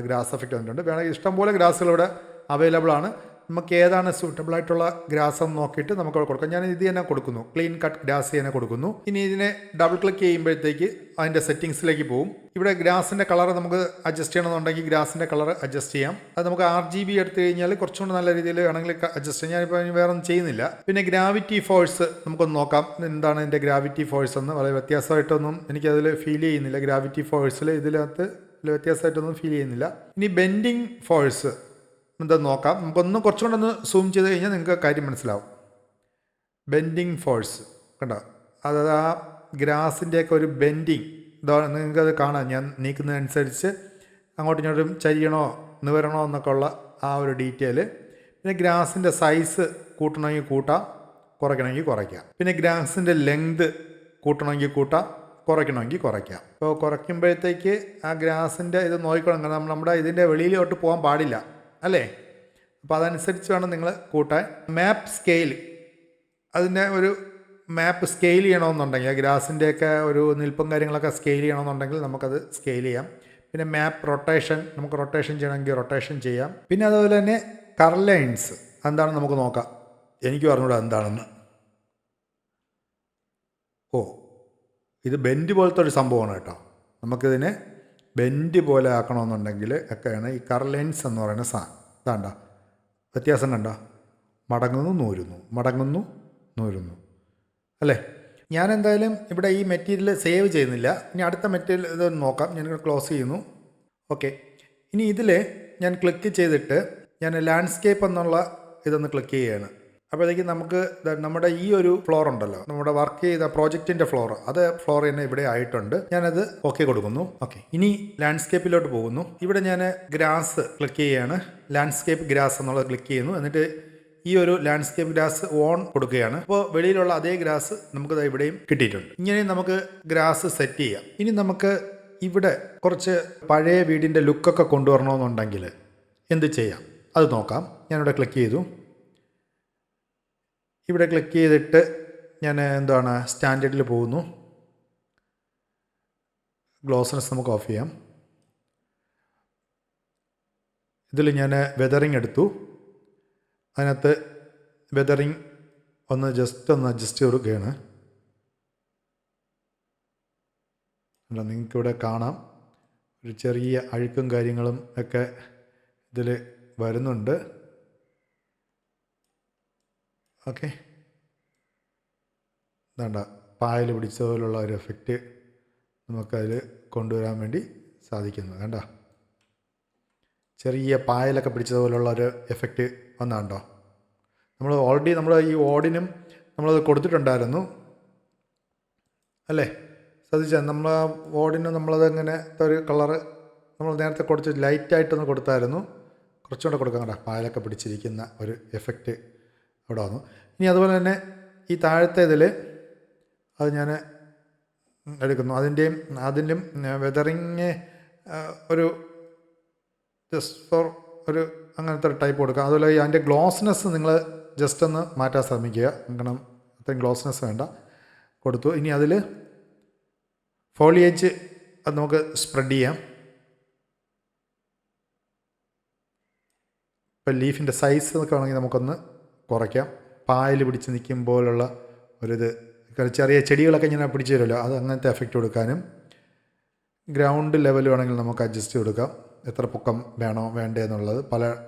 ഗ്രാസ് എഫക്റ്റ് വന്നിട്ടുണ്ട്. വേണമെങ്കിൽ ഇഷ്ടംപോലെ ഗ്രാസുകൾ ഇവിടെ അവൈലബിൾ ആണ്. നമുക്ക് ഏതാണ് സൂട്ടബിൾ ആയിട്ടുള്ള ഗ്രാസ് എന്ന് നോക്കിയിട്ട് നമുക്ക് കൊടുക്കാം. ഞാൻ ഇത് തന്നെ കൊടുക്കുന്നു, ക്ലീൻ കട്ട് ഗ്രാസ് തന്നെ കൊടുക്കുന്നു. ഇനി ഇതിനെ ഡബിൾ ക്ലിക്ക് ചെയ്യുമ്പോഴത്തേക്ക് അതിൻ്റെ സെറ്റിങ്സിലേക്ക് പോകും. ഇവിടെ ഗ്രാസിൻ്റെ കളർ നമുക്ക് അഡ്ജസ്റ്റ് ചെയ്യണമെന്നുണ്ടെങ്കിൽ ഗ്രാസിൻ്റെ കളർ അഡ്ജസ്റ്റ് ചെയ്യാം. അത് നമുക്ക് RGB എടുത്തു കഴിഞ്ഞാൽ കുറച്ചുകൂടി നല്ല രീതിയിൽ വേണമെങ്കിൽ അഡ്ജസ്റ്റ് ചെയ്യാം. ഞാനിപ്പോൾ വേറെ ഒന്നും ചെയ്യുന്നില്ല. പിന്നെ ഗ്രാവിറ്റി ഫോഴ്സ് നമുക്കൊന്ന് നോക്കാം. എന്താണ് എൻ്റെ ഗ്രാവിറ്റി ഫോഴ്സ് എന്ന്. വളരെ വ്യത്യാസമായിട്ടൊന്നും എനിക്കതിൽ ഫീൽ ചെയ്യുന്നില്ല. ഗ്രാവിറ്റി ഫോഴ്സിൽ ഇതിനകത്ത് വ്യത്യാസമായിട്ടൊന്നും ഫീൽ ചെയ്യുന്നില്ല. ഇനി ബെൻഡിങ് ഫോഴ്സ് എന്താണെന്ന് നോക്കാം. നമുക്കൊന്ന് കുറച്ചും കൂടെ ഒന്ന് സൂം ചെയ്ത് കഴിഞ്ഞാൽ നിങ്ങൾക്ക് കാര്യം മനസ്സിലാവും. ബെൻഡിങ് ഫോഴ്സ് കണ്ടോ, അതായത് ആ ഗ്രാസിൻ്റെയൊക്കെ ഒരു ബെൻഡിങ് ഇതാണ്. നിങ്ങൾക്കത് കാണാം. ഞാൻ നീക്കുന്നതനുസരിച്ച് അങ്ങോട്ടും ഇങ്ങോട്ടും ചരിയണോ നിവരണോ എന്നൊക്കെ ഉള്ള ആ ഒരു ഡീറ്റെയിൽ. പിന്നെ ഗ്രാസിൻ്റെ സൈസ് കൂട്ടണമെങ്കിൽ കൂട്ടാം, കുറയ്ക്കണമെങ്കിൽ കുറയ്ക്കാം. പിന്നെ ഗ്രാസിൻ്റെ ലെങ്ത് കൂട്ടണമെങ്കിൽ കൂട്ടാം, കുറയ്ക്കണമെങ്കിൽ കുറയ്ക്കാം. അപ്പോൾ കുറയ്ക്കുമ്പോഴത്തേക്ക് ആ ഗ്രാസിൻ്റെ ഇത് നോക്കിക്കോണം. നമ്മുടെ ഇതിൻ്റെ വെളിയിലോട്ട് പോകാൻ പാടില്ല അല്ലേ. അപ്പോൾ അതനുസരിച്ച് വേണം നിങ്ങൾ കൂട്ടാൻ. മാപ്പ് സ്കെയിൽ, അതിൻ്റെ ഒരു മാപ്പ് സ്കെയിൽ ചെയ്യണമെന്നുണ്ടെങ്കിൽ ആ ഗ്രാസിൻ്റെയൊക്കെ ഒരു നിൽപ്പും കാര്യങ്ങളൊക്കെ സ്കെയിൽ ചെയ്യണമെന്നുണ്ടെങ്കിൽ നമുക്കത് സ്കെയിൽ ചെയ്യാം. പിന്നെ മാപ്പ് റൊട്ടേഷൻ, നമുക്ക് റൊട്ടേഷൻ ചെയ്യണമെങ്കിൽ റൊട്ടേഷൻ ചെയ്യാം. പിന്നെ അതുപോലെ തന്നെ കർലൈൻസ് എന്താണെന്ന് നമുക്ക് നോക്കാം. എനിക്ക് പറഞ്ഞുകൂടാ എന്താണെന്ന്. ഇത് ബെൻഡ് പോലത്തെ ഒരു സംഭവമാണ് കേട്ടോ. നമുക്കിതിനെ ബെൻഡ് പോലെ ആക്കണമെന്നുണ്ടെങ്കിൽ ഒക്കെയാണ് ഈ കർലൈൻസ് എന്ന് പറയുന്ന സാധനം. ഇതാണ്ട വ്യത്യാസം കണ്ട, മടങ്ങുന്നു നൂരുന്നു, മടങ്ങുന്നു നൂരുന്നു അല്ലേ. ഞാൻ എന്തായാലും ഇവിടെ ഈ മെറ്റീരിയൽ സേവ് ചെയ്യുന്നില്ല. ഇനി അടുത്ത മെറ്റീരിയൽ ഇത് നോക്കാം. ഞാനിവിടെ ക്ലോസ് ചെയ്യുന്നു. ഓക്കെ, ഇനി ഇതിൽ ഞാൻ ക്ലിക്ക് ചെയ്തിട്ട് ഞാൻ ലാൻഡ്സ്കേപ്പ് എന്നുള്ള ഇതൊന്ന് ക്ലിക്ക് ചെയ്യുകയാണ്. അപ്പോഴത്തേക്ക് നമുക്ക് നമ്മുടെ ഈ ഒരു ഫ്ലോർ ഉണ്ടല്ലോ, നമ്മുടെ വർക്ക് ചെയ്ത പ്രോജക്റ്റിൻ്റെ ഫ്ലോർ, അത് ഫ്ലോർ തന്നെ ഇവിടെ ആയിട്ടുണ്ട്. ഞാനത് ഓക്കെ കൊടുക്കുന്നു. ഓക്കെ, ഇനി ലാൻഡ്സ്കേപ്പിലോട്ട് പോകുന്നു. ഇവിടെ ഞാൻ ഗ്രാസ് ക്ലിക്ക് ചെയ്യുകയാണ്. ലാൻഡ്സ്കേപ്പ് ഗ്രാസ് എന്നുള്ളത് ക്ലിക്ക് ചെയ്യുന്നു. എന്നിട്ട് ഈ ഒരു ലാൻഡ്സ്കേപ്പ് ഗ്രാസ് ഓൺ കൊടുക്കുകയാണ്. അപ്പോൾ വെളിയിലുള്ള അതേ ഗ്രാസ് നമുക്ക് ഇവിടെയും കിട്ടിയിട്ടുണ്ട്. ഇങ്ങനെ നമുക്ക് ഗ്രാസ് സെറ്റ് ചെയ്യാം. ഇനി നമുക്ക് ഇവിടെ കുറച്ച് പഴയ വീടിൻ്റെ ലുക്കൊക്കെ കൊണ്ടുവരണമെന്നുണ്ടെങ്കിൽ എന്ത് ചെയ്യാം അത് നോക്കാം. ഞാനിവിടെ ക്ലിക്ക് ചെയ്തു. ഇവിടെ ക്ലിക്ക് ചെയ്തിട്ട് ഞാൻ എന്താണ് സ്റ്റാൻഡേർഡിൽ പോകുന്നു. ഗ്ലോസ്നെസ് നമുക്ക് ഓഫ് ചെയ്യാം. ഇതിൽ ഞാൻ വെതറിങ് എടുത്തു. അതിനകത്ത് വെതറിങ് ഒന്ന് അഡ്ജസ്റ്റ് കൊടുക്കുകയാണ്. അല്ല, നിങ്ങൾക്കിവിടെ കാണാം ഒരു ചെറിയ അഴുക്കും കാര്യങ്ങളും ഒക്കെ ഇതിൽ വരുന്നുണ്ട്. ഓക്കെ, വേണ്ട പായൽ പിടിച്ച പോലുള്ള ഒരു എഫക്റ്റ് നമുക്കതിൽ കൊണ്ടുവരാൻ വേണ്ടി സാധിക്കുന്നു. വേണ്ട ചെറിയ പായലൊക്കെ പിടിച്ചതുപോലുള്ള ഒരു എഫക്റ്റ് വന്നാണ്ടോ. നമ്മൾ ഓൾറെഡി നമ്മൾ ഈ ഓടിനും നമ്മളത് കൊടുത്തിട്ടുണ്ടായിരുന്നു അല്ലേ, ശ്രദ്ധിച്ചാൽ നമ്മൾ ആ ഓടിന് നമ്മളത് ഇങ്ങനെ ഒരു കളറ് നമ്മൾ നേരത്തെ കുറച്ച് ലൈറ്റായിട്ടൊന്ന് കൊടുത്തായിരുന്നു. കുറച്ചുകൂടെ കൊടുക്കാം. കണ്ട പായലൊക്കെ പിടിച്ചിരിക്കുന്ന ഒരു എഫക്റ്റ് അവിടെ വന്നു. ഇനി അതുപോലെ തന്നെ ഈ താഴത്തെ ഇതിൽ അത് ഞാൻ എടുക്കുന്നു. അതിൻ്റെയും വെതറിങ് ഒരു ജസ്റ്റ് ഫോർ ഒരു അങ്ങനത്തെ ഒരു ടൈപ്പ് കൊടുക്കുക. അതുപോലെ അതിൻ്റെ ഗ്ലോസ്നെസ് നിങ്ങൾ ജസ്റ്റ് ഒന്ന് മാറ്റാൻ ശ്രമിക്കുക. കാരണം അത്രയും ഗ്ലോസ്നെസ് വേണ്ട. കൊടുത്തു. ഇനി അതിൽ ഫോളിയേജ് അത് നമുക്ക് സ്പ്രെഡ് ചെയ്യാം. ഇപ്പം ലീഫിൻ്റെ സൈസ് എന്നൊക്കെ വേണമെങ്കിൽ നമുക്കൊന്ന് കുറയ്ക്കാം. പായൽ പിടിച്ച് നിൽക്കുമ്പോഴുള്ള ഒരിത്, ചെറിയ ചെടികളൊക്കെ ഇങ്ങനെ പിടിച്ച് തരുമല്ലോ, അത് അങ്ങനത്തെ എഫക്റ്റ് കൊടുക്കാനും. ഗ്രൗണ്ട് ലെവൽ വേണമെങ്കിൽ നമുക്ക് അഡ്ജസ്റ്റ് കൊടുക്കാം, എത്ര പൊക്കം വേണോ വേണ്ടേ എന്നുള്ളത് പല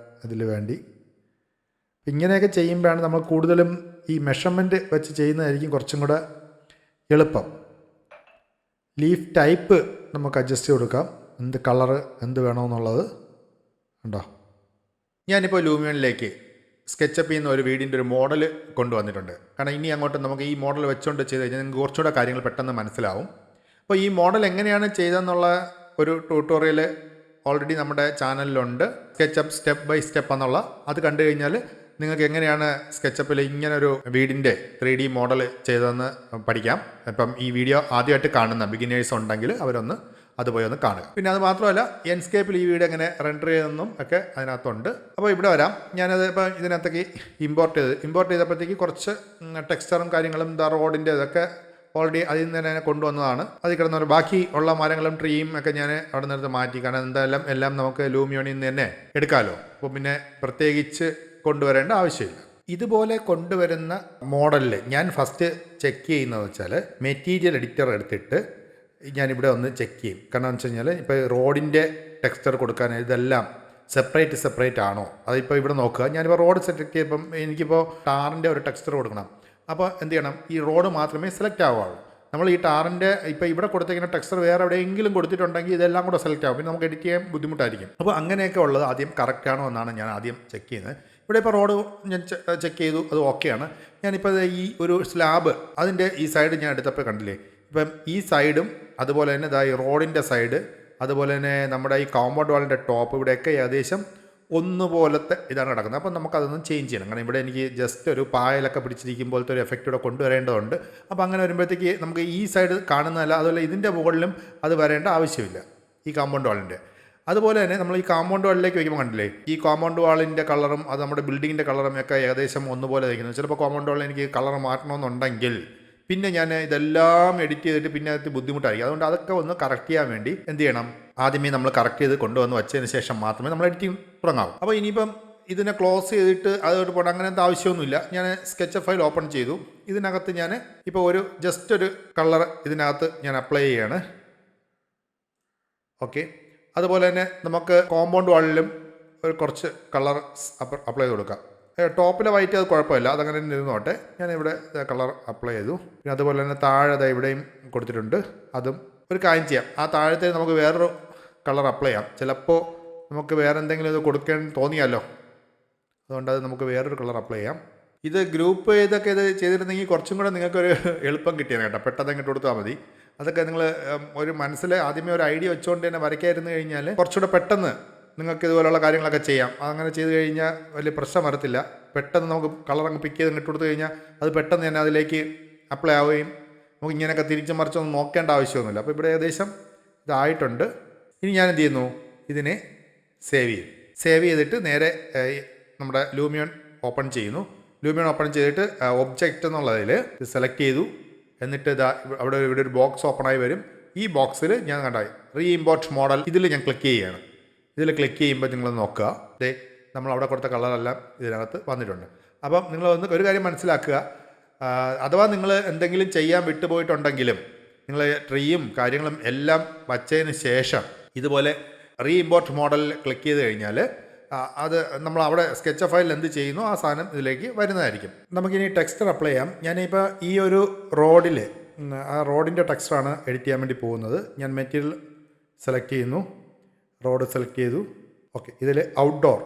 ഇതിൽ വേണ്ടി. ഇങ്ങനെയൊക്കെ ചെയ്യുമ്പോഴാണ് നമ്മൾ കൂടുതലും ഈ മെഷർമെൻറ്റ് വെച്ച് ചെയ്യുന്നതായിരിക്കും കുറച്ചും കൂടെ എളുപ്പം. ലീഫ് ടൈപ്പ് നമുക്ക് അഡ്ജസ്റ്റ് കൊടുക്കാം, എന്ത് കളറ് എന്ത് വേണമെന്നുള്ളത് ഉണ്ടോ. ഞാനിപ്പോൾ ലൂമിയനിലേക്ക് സ്കെച്ചപ്പിൽ നിന്ന് ഒരു വീടിൻ്റെ ഒരു മോഡൽ കൊണ്ടുവന്നിട്ടുണ്ട്. കാരണം ഇനി അങ്ങോട്ട് നമുക്ക് ഈ മോഡൽ വെച്ചുകൊണ്ട് ചെയ്ത് കഴിഞ്ഞാൽ നിങ്ങൾക്ക് കുറച്ചുകൂടെ കാര്യങ്ങൾ പെട്ടെന്ന് മനസ്സിലാവും. അപ്പോൾ ഈ മോഡൽ എങ്ങനെയാണ് ചെയ്തതെന്നുള്ള ഒരു ട്യൂട്ടോറിയൽ ഓൾറെഡി നമ്മുടെ ചാനലിലുണ്ട്. സ്കെച്ചപ്പ് സ്റ്റെപ്പ് ബൈ സ്റ്റെപ്പ് എന്നുള്ള അത് കണ്ടു കഴിഞ്ഞാൽ നിങ്ങൾക്ക് എങ്ങനെയാണ് സ്കെച്ചപ്പിൽ ഇങ്ങനൊരു വീടിൻ്റെ 3D മോഡൽ ചെയ്തതെന്ന് പഠിക്കാം. അപ്പം ഈ വീഡിയോ ആദ്യമായിട്ട് കാണുന്ന ബിഗിനേഴ്സ് ഉണ്ടെങ്കിൽ അവരൊന്ന് അതുപോയി ഒന്ന് കാണുക. പിന്നെ അത് മാത്രമല്ല എൻസ്കേപ്പിൽ ഈ വീഡിയോ എങ്ങനെ റെൻഡർ ചെയ്തെന്നും ഒക്കെ അതിനകത്തുണ്ട്. അപ്പോൾ ഇവിടെ വരാം. ഞാനത് ഇപ്പോൾ ഇതിനകത്തേക്ക് ഇമ്പോർട്ട് ചെയ്തപ്പോഴത്തേക്ക് കുറച്ച് ടെക്സ്ചറും കാര്യങ്ങളും റോഡിൻ്റെ ഇതൊക്കെ ഓൾറെഡി അതിൽ നിന്ന് തന്നെ കൊണ്ടുവന്നതാണ്. അതിൽ കിടന്ന ബാക്കി ഉള്ള മരങ്ങളും ട്രീയും ഒക്കെ ഞാൻ അവിടെ നിന്ന് മാറ്റി. കാരണം എന്തായാലും എല്ലാം നമുക്ക് ലൂമിയോണിൽ നിന്ന് തന്നെ എടുക്കാമല്ലോ. അപ്പോൾ പിന്നെ പ്രത്യേകിച്ച് കൊണ്ടുവരേണ്ട ആവശ്യമില്ല. ഇതുപോലെ കൊണ്ടുവരുന്ന മോഡലിൽ ഞാൻ ഫസ്റ്റ് ചെക്ക് ചെയ്യുന്നതെന്ന് വെച്ചാൽ മെറ്റീരിയൽ എഡിറ്റർ എടുത്തിട്ട് ഞാനിവിടെ ഒന്ന് ചെക്ക് ചെയ്യും. കാരണം എന്ന് വെച്ച് കഴിഞ്ഞാൽ ഇപ്പോൾ റോഡിൻ്റെ ടെക്സ്ചർ കൊടുക്കാൻ ഇതെല്ലാം സെപ്പറേറ്റ് ആണോ, അതിപ്പോൾ ഇവിടെ നോക്കുക. ഞാനിപ്പോൾ റോഡ് സെലക്ട് ചെയ്യുമ്പം എനിക്കിപ്പോൾ ടാറിൻ്റെ ഒരു ടെക്സ്ചർ കൊടുക്കണം. അപ്പോൾ എന്ത് ചെയ്യണം, ഈ റോഡ് മാത്രമേ സെലക്ട് ആവുകയുള്ളൂ. നമ്മൾ ഈ ടാറിൻ്റെ ഇപ്പോൾ ഇവിടെ കൊടുത്തിരിക്കുന്ന ടെക്സ്ചർ വേറെ എവിടെയെങ്കിലും കൊടുത്തിട്ടുണ്ടെങ്കിൽ ഇതെല്ലാം കൂടെ സെലക്ട് ആവും. പിന്നെ നമുക്ക് എഡിറ്റ് ചെയ്യാൻ ബുദ്ധിമുട്ടായിരിക്കും. അപ്പോൾ അങ്ങനെയൊക്കെ ഉള്ളത് ആദ്യം കറക്റ്റ് ആണോ എന്നാണ് ഞാൻ ആദ്യം ചെക്ക് ചെയ്യുന്നത്. ഇവിടെ ഇപ്പോൾ റോഡ് ഞാൻ ചെക്ക് ചെയ്തു, അത് ഓക്കെയാണ്. ഞാനിപ്പോൾ ഈ ഒരു സ്ലാബ് അതിൻ്റെ ഈ സൈഡ് ഞാൻ എടുത്തപ്പോൾ കണ്ടില്ലേ, ഇപ്പം ഈ സൈഡും അതുപോലെ തന്നെ ഈ റോഡിൻ്റെ സൈഡ്, അതുപോലെ തന്നെ നമ്മുടെ ഈ കോമ്പൗണ്ട് വാളിൻ്റെ ടോപ്പ്, ഇവിടെയൊക്കെ ഏകദേശം ഒന്നുപോലത്തെ ഇതാണ് കിടക്കുന്നത്. അപ്പം നമുക്കതൊന്നും ചേഞ്ച് ചെയ്യണം. കാരണം ഇവിടെ എനിക്ക് ജസ്റ്റ് ഒരു പായലൊക്കെ പിടിച്ചിരിക്കുമ്പോഴത്തെ ഒരു എഫക്റ്റ് ഇവിടെ കൊണ്ടുവരേണ്ടതുണ്ട്. അപ്പോൾ അങ്ങനെ വരുമ്പോഴത്തേക്ക് നമുക്ക് ഈ സൈഡ് കാണുന്നതല്ല, അതുപോലെ ഇതിൻ്റെ മുകളിലും അത് വരേണ്ട ആവശ്യമില്ല ഈ കോമ്പൗണ്ട് വാളിൻ്റെ. അതുപോലെ തന്നെ നമ്മൾ ഈ കോമ്പൗണ്ട് വാളിലേക്ക് വയ്ക്കുമ്പോൾ കണ്ടില്ലേ, ഈ കോമ്പൗണ്ട് വാളിൻ്റെ കളറും അത് നമ്മുടെ ബിൽഡിങ്ങിൻ്റെ കളറും ഒക്കെ ഏകദേശം ഒന്നുപോലെ വയ്ക്കുന്നത്. ചിലപ്പോൾ കോമ്പൗണ്ട് വാളിൽ എനിക്ക് കളർ മാറ്റണമെന്നുണ്ടെങ്കിൽ പിന്നെ ഞാൻ ഇതെല്ലാം എഡിറ്റ് ചെയ്തിട്ട് പിന്നെ അത് ബുദ്ധിമുട്ടായിരിക്കും. അതുകൊണ്ട് അതൊക്കെ ഒന്ന് കറക്റ്റ് ചെയ്യാൻ വേണ്ടി എന്ത് ചെയ്യണം, ആദ്യമേ നമ്മൾ കറക്റ്റ് ചെയ്ത് കൊണ്ടുവന്ന് വച്ചതിന് ശേഷം മാത്രമേ നമ്മൾ എഡിറ്റിംഗ് തുടങ്ങാവൂ. അപ്പോൾ ഇനിയിപ്പം ഇതിനെ ക്ലോസ് ചെയ്തിട്ട് അതോട്ട് പോകണം അങ്ങനത്തെ ആവശ്യമൊന്നുമില്ല. ഞാൻ സ്കെച്ച് ഫയൽ ഓപ്പൺ ചെയ്തു. ഇതിനകത്ത് ഞാൻ ഇപ്പോൾ ജസ്റ്റ് ഒരു കളർ ഇതിനകത്ത് ഞാൻ അപ്ലൈ ചെയ്യാണ്. ഓക്കെ. അതുപോലെ തന്നെ നമുക്ക് കോമ്പൗണ്ട് വാളിലും ഒരു കുറച്ച് കളർ അപ്ലൈ ചെയ്ത് കൊടുക്കാം. ടോപ്പിലെ വൈറ്റ് അത് കുഴപ്പമില്ല, അതങ്ങനെ ഇരുന്നോട്ടെ. ഞാനിവിടെ കളർ അപ്ലൈ ചെയ്തു. പിന്നെ അതുപോലെ തന്നെ താഴെ ഇവിടെയും കൊടുത്തിട്ടുണ്ട്. അതും ഒരു കാര്യം ചെയ്യാം, ആ താഴത്തെ നമുക്ക് വേറൊരു കളർ അപ്ലൈ ചെയ്യാം. ചിലപ്പോൾ നമുക്ക് വേറെ എന്തെങ്കിലും ഇത് കൊടുക്കാൻ തോന്നിയാലോ, അതുകൊണ്ട് അത് നമുക്ക് വേറൊരു കളർ അപ്ലൈ ചെയ്യാം. ഇത് ഗ്രൂപ്പ് ചെയ്തൊക്കെ ഇത് ചെയ്തിരുന്നെങ്കിൽ കുറച്ചും കൂടെ നിങ്ങൾക്കൊരു എളുപ്പം കിട്ടിയാണ് കേട്ടോ. പെട്ടെന്ന് അങ്ങോട്ട് കൊടുത്താൽ മതി. അതൊക്കെ നിങ്ങൾ ഒരു മനസ്സിൽ ആദ്യമേ ഒരു ഐഡിയ വെച്ചുകൊണ്ട് തന്നെ വരയ്ക്കായിരുന്നു കഴിഞ്ഞാൽ കുറച്ചുകൂടെ പെട്ടെന്ന് നിങ്ങൾക്ക് ഇതുപോലുള്ള കാര്യങ്ങളൊക്കെ ചെയ്യാം. അങ്ങനെ ചെയ്ത് കഴിഞ്ഞാൽ വലിയ പ്രശ്നം വരത്തില്ല. പെട്ടെന്ന് നമുക്ക് കളർ അങ്ങ് പിക്ക് ചെയ്ത് ഇട്ട് കൊടുത്തു കഴിഞ്ഞാൽ അത് പെട്ടെന്ന് തന്നെ അതിലേക്ക് അപ്ലൈ ആവുകയും നമുക്ക് ഇങ്ങനെയൊക്കെ തിരിച്ചു മറിച്ചൊന്നും നോക്കേണ്ട ആവശ്യമൊന്നുമില്ല. അപ്പോൾ ഇവിടെ ഏകദേശം ഇതായിട്ടുണ്ട്. ഇനി ഞാൻ എന്ത് ചെയ്യുന്നു, ഇതിനെ സേവ് ചെയ്തിട്ട് നേരെ നമ്മുടെ ലൂമിയോൺ ഓപ്പൺ ചെയ്യുന്നു. ലൂമിയോൺ ഓപ്പൺ ചെയ്തിട്ട് ഒബ്ജക്റ്റ് എന്നുള്ളതിൽ ഇത് സെലക്ട് ചെയ്തു. എന്നിട്ട് ഇവിടെ ഒരു ബോക്സ് ഓപ്പണായി വരും. ഈ ബോക്സിൽ ഞാൻ കണ്ടായി റീഇമ്പോർട്ട് മോഡൽ, ഇതിൽ ഞാൻ ക്ലിക്ക് ചെയ്യുകയാണ്. ഇതിൽ ക്ലിക്ക് ചെയ്യുമ്പോൾ നിങ്ങൾ നോക്കുക, നമ്മൾ അവിടെ കൊടുത്ത കളറെല്ലാം ഇതിനകത്ത് വന്നിട്ടുണ്ട്. അപ്പം നിങ്ങൾ ഒരു കാര്യം മനസ്സിലാക്കുക, അഥവാ നിങ്ങൾ എന്തെങ്കിലും ചെയ്യാൻ വിട്ടുപോയിട്ടുണ്ടെങ്കിലും നിങ്ങൾ ട്രീയും കാര്യങ്ങളും എല്ലാം വച്ചതിന് ശേഷം ഇതുപോലെ റീഇമ്പോർട്ട് മോഡലിൽ ക്ലിക്ക് ചെയ്ത് കഴിഞ്ഞാൽ അത് നമ്മൾ അവിടെ സ്കെച്ച് ഫയലിൽ എന്ത് ചെയ്യുന്നു ആ സാധനം ഇതിലേക്ക് വരുന്നതായിരിക്കും. നമുക്കിനി ടെക്സ്ചർ അപ്ലൈ ചെയ്യാം. ഞാനിപ്പോൾ ഈ ഒരു റോഡിൽ ആ റോഡിൻ്റെ ടെക്സ്ചറാണ് എഡിറ്റ് ചെയ്യാൻ വേണ്ടി പോകുന്നത്. ഞാൻ മെറ്റീരിയൽ സെലക്ട് ചെയ്യുന്നു, റോഡ് സെലക്ട് ചെയ്തു. ഓക്കെ. ഇതിൽ ഔട്ട്ഡോർ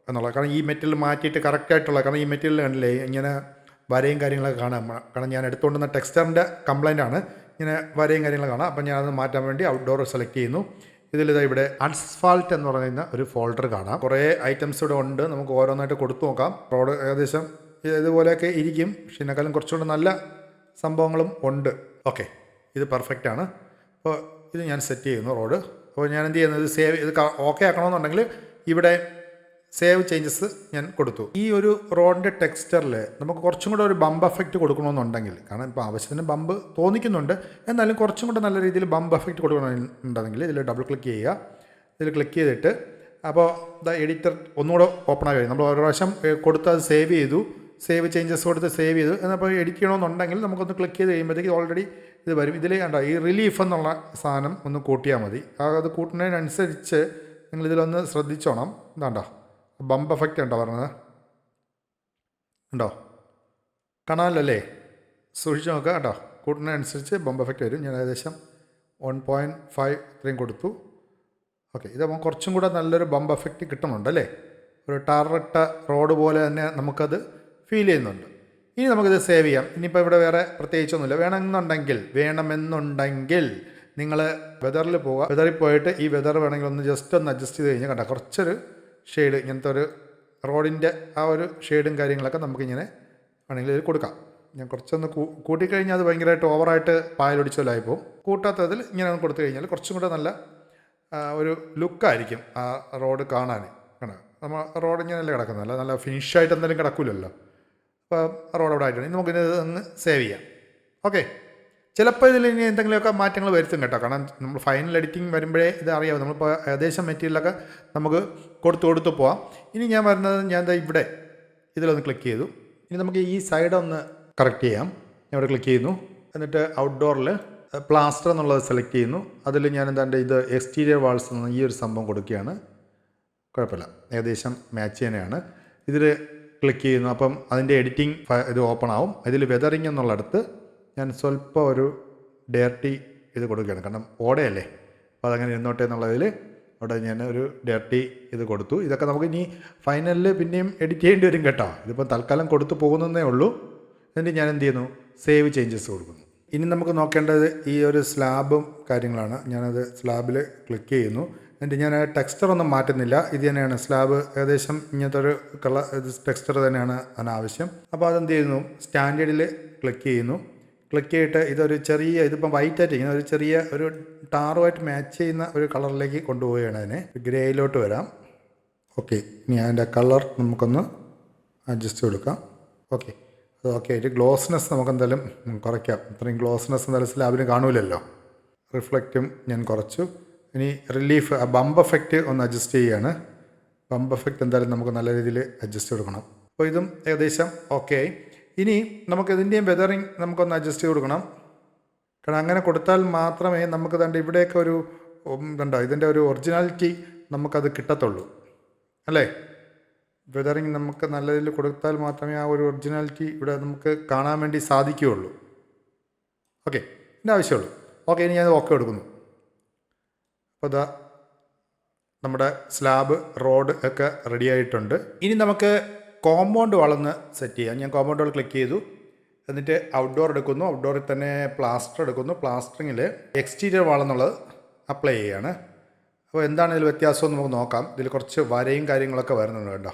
എന്നുള്ള, കാരണം ഈ മെറ്റീരിയൽ മാറ്റിയിട്ട് കറക്റ്റായിട്ടുള്ള, കാരണം ഈ മെറ്റീരിയൽ കണ്ടില്ലേ ഇങ്ങനെ വരയും കാര്യങ്ങളൊക്കെ കാണാം. കാരണം ഞാൻ എടുത്തുകൊണ്ടുവന്ന ടെക്സ്ചറിൻ്റെ കംപ്ലൈൻ്റ് ആണ്, ഇങ്ങനെ വരയും കാര്യങ്ങളൊക്കെ കാണാം. അപ്പം ഞാനത് മാറ്റാൻ വേണ്ടി ഔട്ട്ഡോർ സെലക്ട് ചെയ്യുന്നു. ഇതിലിതാ ഇവിടെ അസ്ഫാൾട്ട് എന്ന് പറയുന്ന ഒരു ഫോൾഡർ കാണാം. കുറേ ഐറ്റംസ് ഇവിടെ ഉണ്ട്, നമുക്ക് ഓരോന്നായിട്ട് കൊടുത്തു നോക്കാം. റോഡ് ഏകദേശം ഇതുപോലെയൊക്കെ ഇരിക്കും, പക്ഷേ ഇതിനേക്കാളും കുറച്ചുകൂടെ നല്ല സംഭവങ്ങളും ഉണ്ട്. ഓക്കെ, ഇത് പെർഫെക്റ്റ് ആണ്. അപ്പോൾ ഇത് ഞാൻ സെറ്റ് ചെയ്യുന്നു റോഡ്. അപ്പോൾ ഞാൻ എന്ത് ചെയ്യുന്നത്, ഇത് ഓക്കെ ആക്കണമെന്നുണ്ടെങ്കിൽ ഇവിടെ സേവ് ചേഞ്ചസ് ഞാൻ കൊടുത്തു. ഈ ഒരു റോഡിൻ്റെ ടെക്സ്ചറിൽ നമുക്ക് കുറച്ചും കൂടെ ഒരു ബമ്പ് എഫക്റ്റ് കൊടുക്കണമെന്നുണ്ടെങ്കിൽ, കാരണം ഇപ്പോൾ ആവശ്യത്തിന് ബമ്പ് തോന്നിക്കുന്നുണ്ട്, എന്നാലും കുറച്ചും കൂടെ നല്ല രീതിയിൽ ബമ്പ് എഫക്റ്റ് കൊടുക്കണമെന്നുണ്ടെങ്കിൽ ഇതിൽ ഡബിൾ ക്ലിക്ക് ചെയ്യുക. ഇതിൽ ക്ലിക്ക് ചെയ്തിട്ട് അപ്പോൾ എഡിറ്റർ ഒന്നുകൂടെ ഓപ്പൺ ആയി വരും. നമ്മൾ ഒരു പ്രാവശ്യം കൊടുത്ത് അത് സേവ് ചെയ്തു, സേവ് ചേഞ്ചസ് കൊടുത്ത് സേവ് ചെയ്തു. എന്നപ്പോൾ എഡിറ്റ് ചെയ്യണമെന്നുണ്ടെങ്കിൽ നമുക്കൊന്ന് ക്ലിക്ക് ചെയ്ത് കഴിയുമ്പോഴത്തേക്ക് ഓൾറെഡി ഇത് വരും. ഇതിൽ കണ്ടോ ഈ റിലീഫ് എന്നുള്ള സാധനം ഒന്ന് കൂട്ടിയാൽ മതി. അത് കൂട്ടുന്നതിനനുസരിച്ച് നിങ്ങളിതിലൊന്ന് ശ്രദ്ധിച്ചോണം. ഇതാണ്ടോ ബമ്പ് എഫക്റ്റ് ഉണ്ടോ പറഞ്ഞത്, ഉണ്ടോ കാണാമല്ലേ, സൂക്ഷിച്ച് നോക്കുക കേട്ടോ. കൂട്ടുന്നതിനനുസരിച്ച് ബമ്പ് എഫക്റ്റ് വരും. ഞാൻ ഏകദേശം 1.5 ഇത്രയും കൊടുത്തു. ഓക്കെ, ഇതാകുമ്പോൾ കുറച്ചും കൂടെ നല്ലൊരു ബമ്പ് എഫക്റ്റ് കിട്ടുന്നുണ്ട് അല്ലേ. ഒരു ടാറിട്ട റോഡ് പോലെ തന്നെ നമുക്കത് ഫീൽ ചെയ്യുന്നുണ്ട്. ഇനി നമുക്കിത് സേവ് ചെയ്യാം. ഇനിയിപ്പോൾ ഇവിടെ വേറെ പ്രത്യേകിച്ചൊന്നുമില്ല. വേണമെന്നുണ്ടെങ്കിൽ നിങ്ങൾ വെതറിൽ പോവുക. വെതറിൽ പോയിട്ട് ഈ വെതർ വേണമെങ്കിൽ ഒന്ന് ജസ്റ്റ് ഒന്ന് അഡ്ജസ്റ്റ് ചെയ്ത് കഴിഞ്ഞാൽ കണ്ട കുറച്ചൊരു ഷെയ്ഡ് ഇങ്ങനത്തെ ഒരു റോഡിൻ്റെ ആ ഒരു ഷെയ്ഡും കാര്യങ്ങളൊക്കെ നമുക്കിങ്ങനെ വേണമെങ്കിൽ ഇത് കൊടുക്കാം. ഞാൻ കുറച്ചൊന്ന് കൂട്ടിക്കഴിഞ്ഞാൽ അത് ഭയങ്കരമായിട്ട് ഓവറായിട്ട് പായലൊടിച്ചോലായി പോകും. കൂട്ടാത്തതിൽ ഇങ്ങനെ ഒന്ന് കൊടുത്തു കഴിഞ്ഞാൽ കുറച്ചും കൂടെ നല്ല ഒരു ലുക്കായിരിക്കും ആ റോഡ് കാണാൻ. കാരണം നമ്മൾ റോഡ് ഇങ്ങനെയല്ലേ കിടക്കുന്നത്, നല്ല ഫിനിഷായിട്ട് എന്തെങ്കിലും കിടക്കില്ലല്ലോ. അപ്പോൾ റോഡ് അവിടെ ആയിട്ടുണ്ട്. ഇനി നമുക്കിത് ഒന്ന് സേവ് ചെയ്യാം. ഓക്കെ, ചിലപ്പോൾ ഇതിൽ ഇനി എന്തെങ്കിലുമൊക്കെ മാറ്റങ്ങൾ വരുത്തും കേട്ടോ. കാരണം നമ്മൾ ഫൈനൽ എഡിറ്റിംഗ് വരുമ്പോഴേ ഇത് അറിയാം. നമ്മളിപ്പോൾ ഏകദേശം മെറ്റീരിയലൊക്കെ നമുക്ക് കൊടുത്ത് പോവാം. ഇനി ഞാൻ വരുന്നത് ഞാൻ ഇവിടെ ഇതിലൊന്ന് ക്ലിക്ക് ചെയ്തു. ഇനി നമുക്ക് ഈ സൈഡ് ഒന്ന് കറക്റ്റ് ചെയ്യാം. ഞാൻ ഇവിടെ ക്ലിക്ക് ചെയ്യുന്നു. എന്നിട്ട് ഔട്ട്ഡോറിൽ പ്ലാസ്റ്റർ എന്നുള്ളത് സെലക്ട് ചെയ്യുന്നു. അതിൽ ഞാൻ എന്താണ്ട് ഇത് എക്സ്റ്റീരിയർ വാൾസ് എന്ന ഈ ഒരു സംഭവം കൊടുക്കുകയാണ്. കുഴപ്പമില്ല, ഏകദേശം മാച്ച് തന്നെയാണ്. ഇതിൽ ക്ലിക്ക് ചെയ്യുന്നു. അപ്പം അതിൻ്റെ എഡിറ്റിംഗ് ഇത് ഓപ്പൺ ആവും. ഇതിൽ വെതറിങ് എന്നുള്ളടത്ത് ഞാൻ സ്വല്പം ഒരു ഡേർട്ടി ഇത് കൊടുക്കുകയാണ്. കാരണം ഓടയല്ലേ, അപ്പോൾ അതങ്ങനെ ഇരുന്നോട്ടെ എന്നുള്ളതിൽ അവിടെ ഞാൻ ഒരു ഡേർട്ടി ഇത് കൊടുത്തു. ഇതൊക്കെ നമുക്ക് ഇനി ഫൈനലിൽ പിന്നെയും എഡിറ്റ് ചെയ്യേണ്ടി വരും കേട്ടോ. ഇതിപ്പോൾ തൽക്കാലം കൊടുത്തു പോകുന്നതേ ഉള്ളൂ. എന്നിട്ട് ഞാൻ എന്ത് ചെയ്യുന്നു, സേവ് ചേഞ്ചസ് കൊടുക്കുന്നു. ഇനി നമുക്ക് നോക്കേണ്ടത് ഈ ഒരു സ്ലാബും കാര്യങ്ങളാണ്. ഞാനത് സ്ലാബിൽ ക്ലിക്ക് ചെയ്യുന്നു. എന്നിട്ട് ഞാൻ ടെക്സ്ചർ ഒന്നും മാറ്റുന്നില്ല. ഇത് തന്നെയാണ് സ്ലാബ്, ഏകദേശം ഇങ്ങനത്തെ ഒരു ടെക്സ്ചർ തന്നെയാണ് അതിനാവശ്യം. അപ്പോൾ അതെന്ത് ചെയ്യുന്നു, സ്റ്റാൻഡേർഡിൽ ക്ലിക്ക് ചെയ്യുന്നു. ക്ലിക്ക് ചെയ്തിട്ട് ഇതൊരു ചെറിയ, ഇതിപ്പം വൈറ്റായിട്ട് ഇങ്ങനെ ഒരു ചെറിയ ഒരു ടാറുമായിട്ട് മാച്ച് ചെയ്യുന്ന ഒരു കളറിലേക്ക് കൊണ്ടുപോവുകയാണ്. അതിനെ ഗ്രേയിലോട്ട് വരാം. ഓക്കെ, ഇനി അതിൻ്റെ കളർ നമുക്കൊന്ന് അഡ്ജസ്റ്റ് കൊടുക്കാം. ഓക്കെ, അത് ഓക്കെ ആയിട്ട് ഗ്ലോസ്നെസ് നമുക്ക് എന്തായാലും കുറയ്ക്കാം. ഇത്രയും ഗ്ലോസ്നെസ് എന്തായാലും സ്ലാബിന് കാണൂലല്ലോ. റിഫ്ലക്റ്റും ഞാൻ കുറച്ചു. ഇനി റിലീഫ്, ബമ്പ് എഫക്റ്റ് ഒന്ന് അഡ്ജസ്റ്റ് ചെയ്യുകയാണ്. ബമ്പ് എഫക്റ്റ് എന്തായാലും നമുക്ക് നല്ല രീതിയിൽ അഡ്ജസ്റ്റ് കൊടുക്കണം. അപ്പോൾ ഇതും ഏകദേശം ഓക്കെ ആയി. ഇനി നമുക്ക് ഇതിൻ്റെയും വെതറിങ് നമുക്കൊന്ന് അഡ്ജസ്റ്റ് ചെയ്ത് കൊടുക്കണം. കാരണം അങ്ങനെ കൊടുത്താൽ മാത്രമേ നമുക്ക് ദണ്ട് ഇവിടെയൊക്കെ ഒരു ഇതുണ്ടോ ഇതിൻ്റെ ഒരു ഒറിജിനാലിറ്റി നമുക്കത് കിട്ടത്തുള്ളൂ അല്ലേ. വെതറിങ് നമുക്ക് നല്ല രീതിയിൽ കൊടുത്താൽ മാത്രമേ ആ ഒരു ഒറിജിനാലിറ്റി ഇവിടെ നമുക്ക് കാണാൻ വേണ്ടി സാധിക്കുകയുള്ളൂ. ഓക്കെ, ഇതിൻ്റെ ആവശ്യമുള്ളൂ. ഓക്കെ, ഇനി ഞാൻ ഓക്കെ കൊടുക്കുന്നു. അപ്പോൾ ഇതാ നമ്മുടെ സ്ലാബ് റോഡ് ഒക്കെ റെഡി ആയിട്ടുണ്ട്. ഇനി നമുക്ക് കോമ്പൗണ്ട് വാളൊന്ന് സെറ്റ് ചെയ്യാം. ഞാൻ കോമ്പൗണ്ട് വാൾ ക്ലിക്ക് ചെയ്തു. എന്നിട്ട് ഔട്ട്ഡോർ എടുക്കുന്നു. ഔട്ട്ഡോറിൽ തന്നെ പ്ലാസ്റ്റർ എടുക്കുന്നു. പ്ലാസ്റ്ററിങ്ങിൽ എക്സ്റ്റീരിയർ വാളെന്നുള്ളത് അപ്ലൈ ചെയ്യുകയാണ്. അപ്പോൾ എന്താണ് ഇതിൽ വ്യത്യാസം നമുക്ക് നോക്കാം. ഇതിൽ കുറച്ച് വരയും കാര്യങ്ങളൊക്കെ വരുന്നുണ്ട് കേട്ടോ.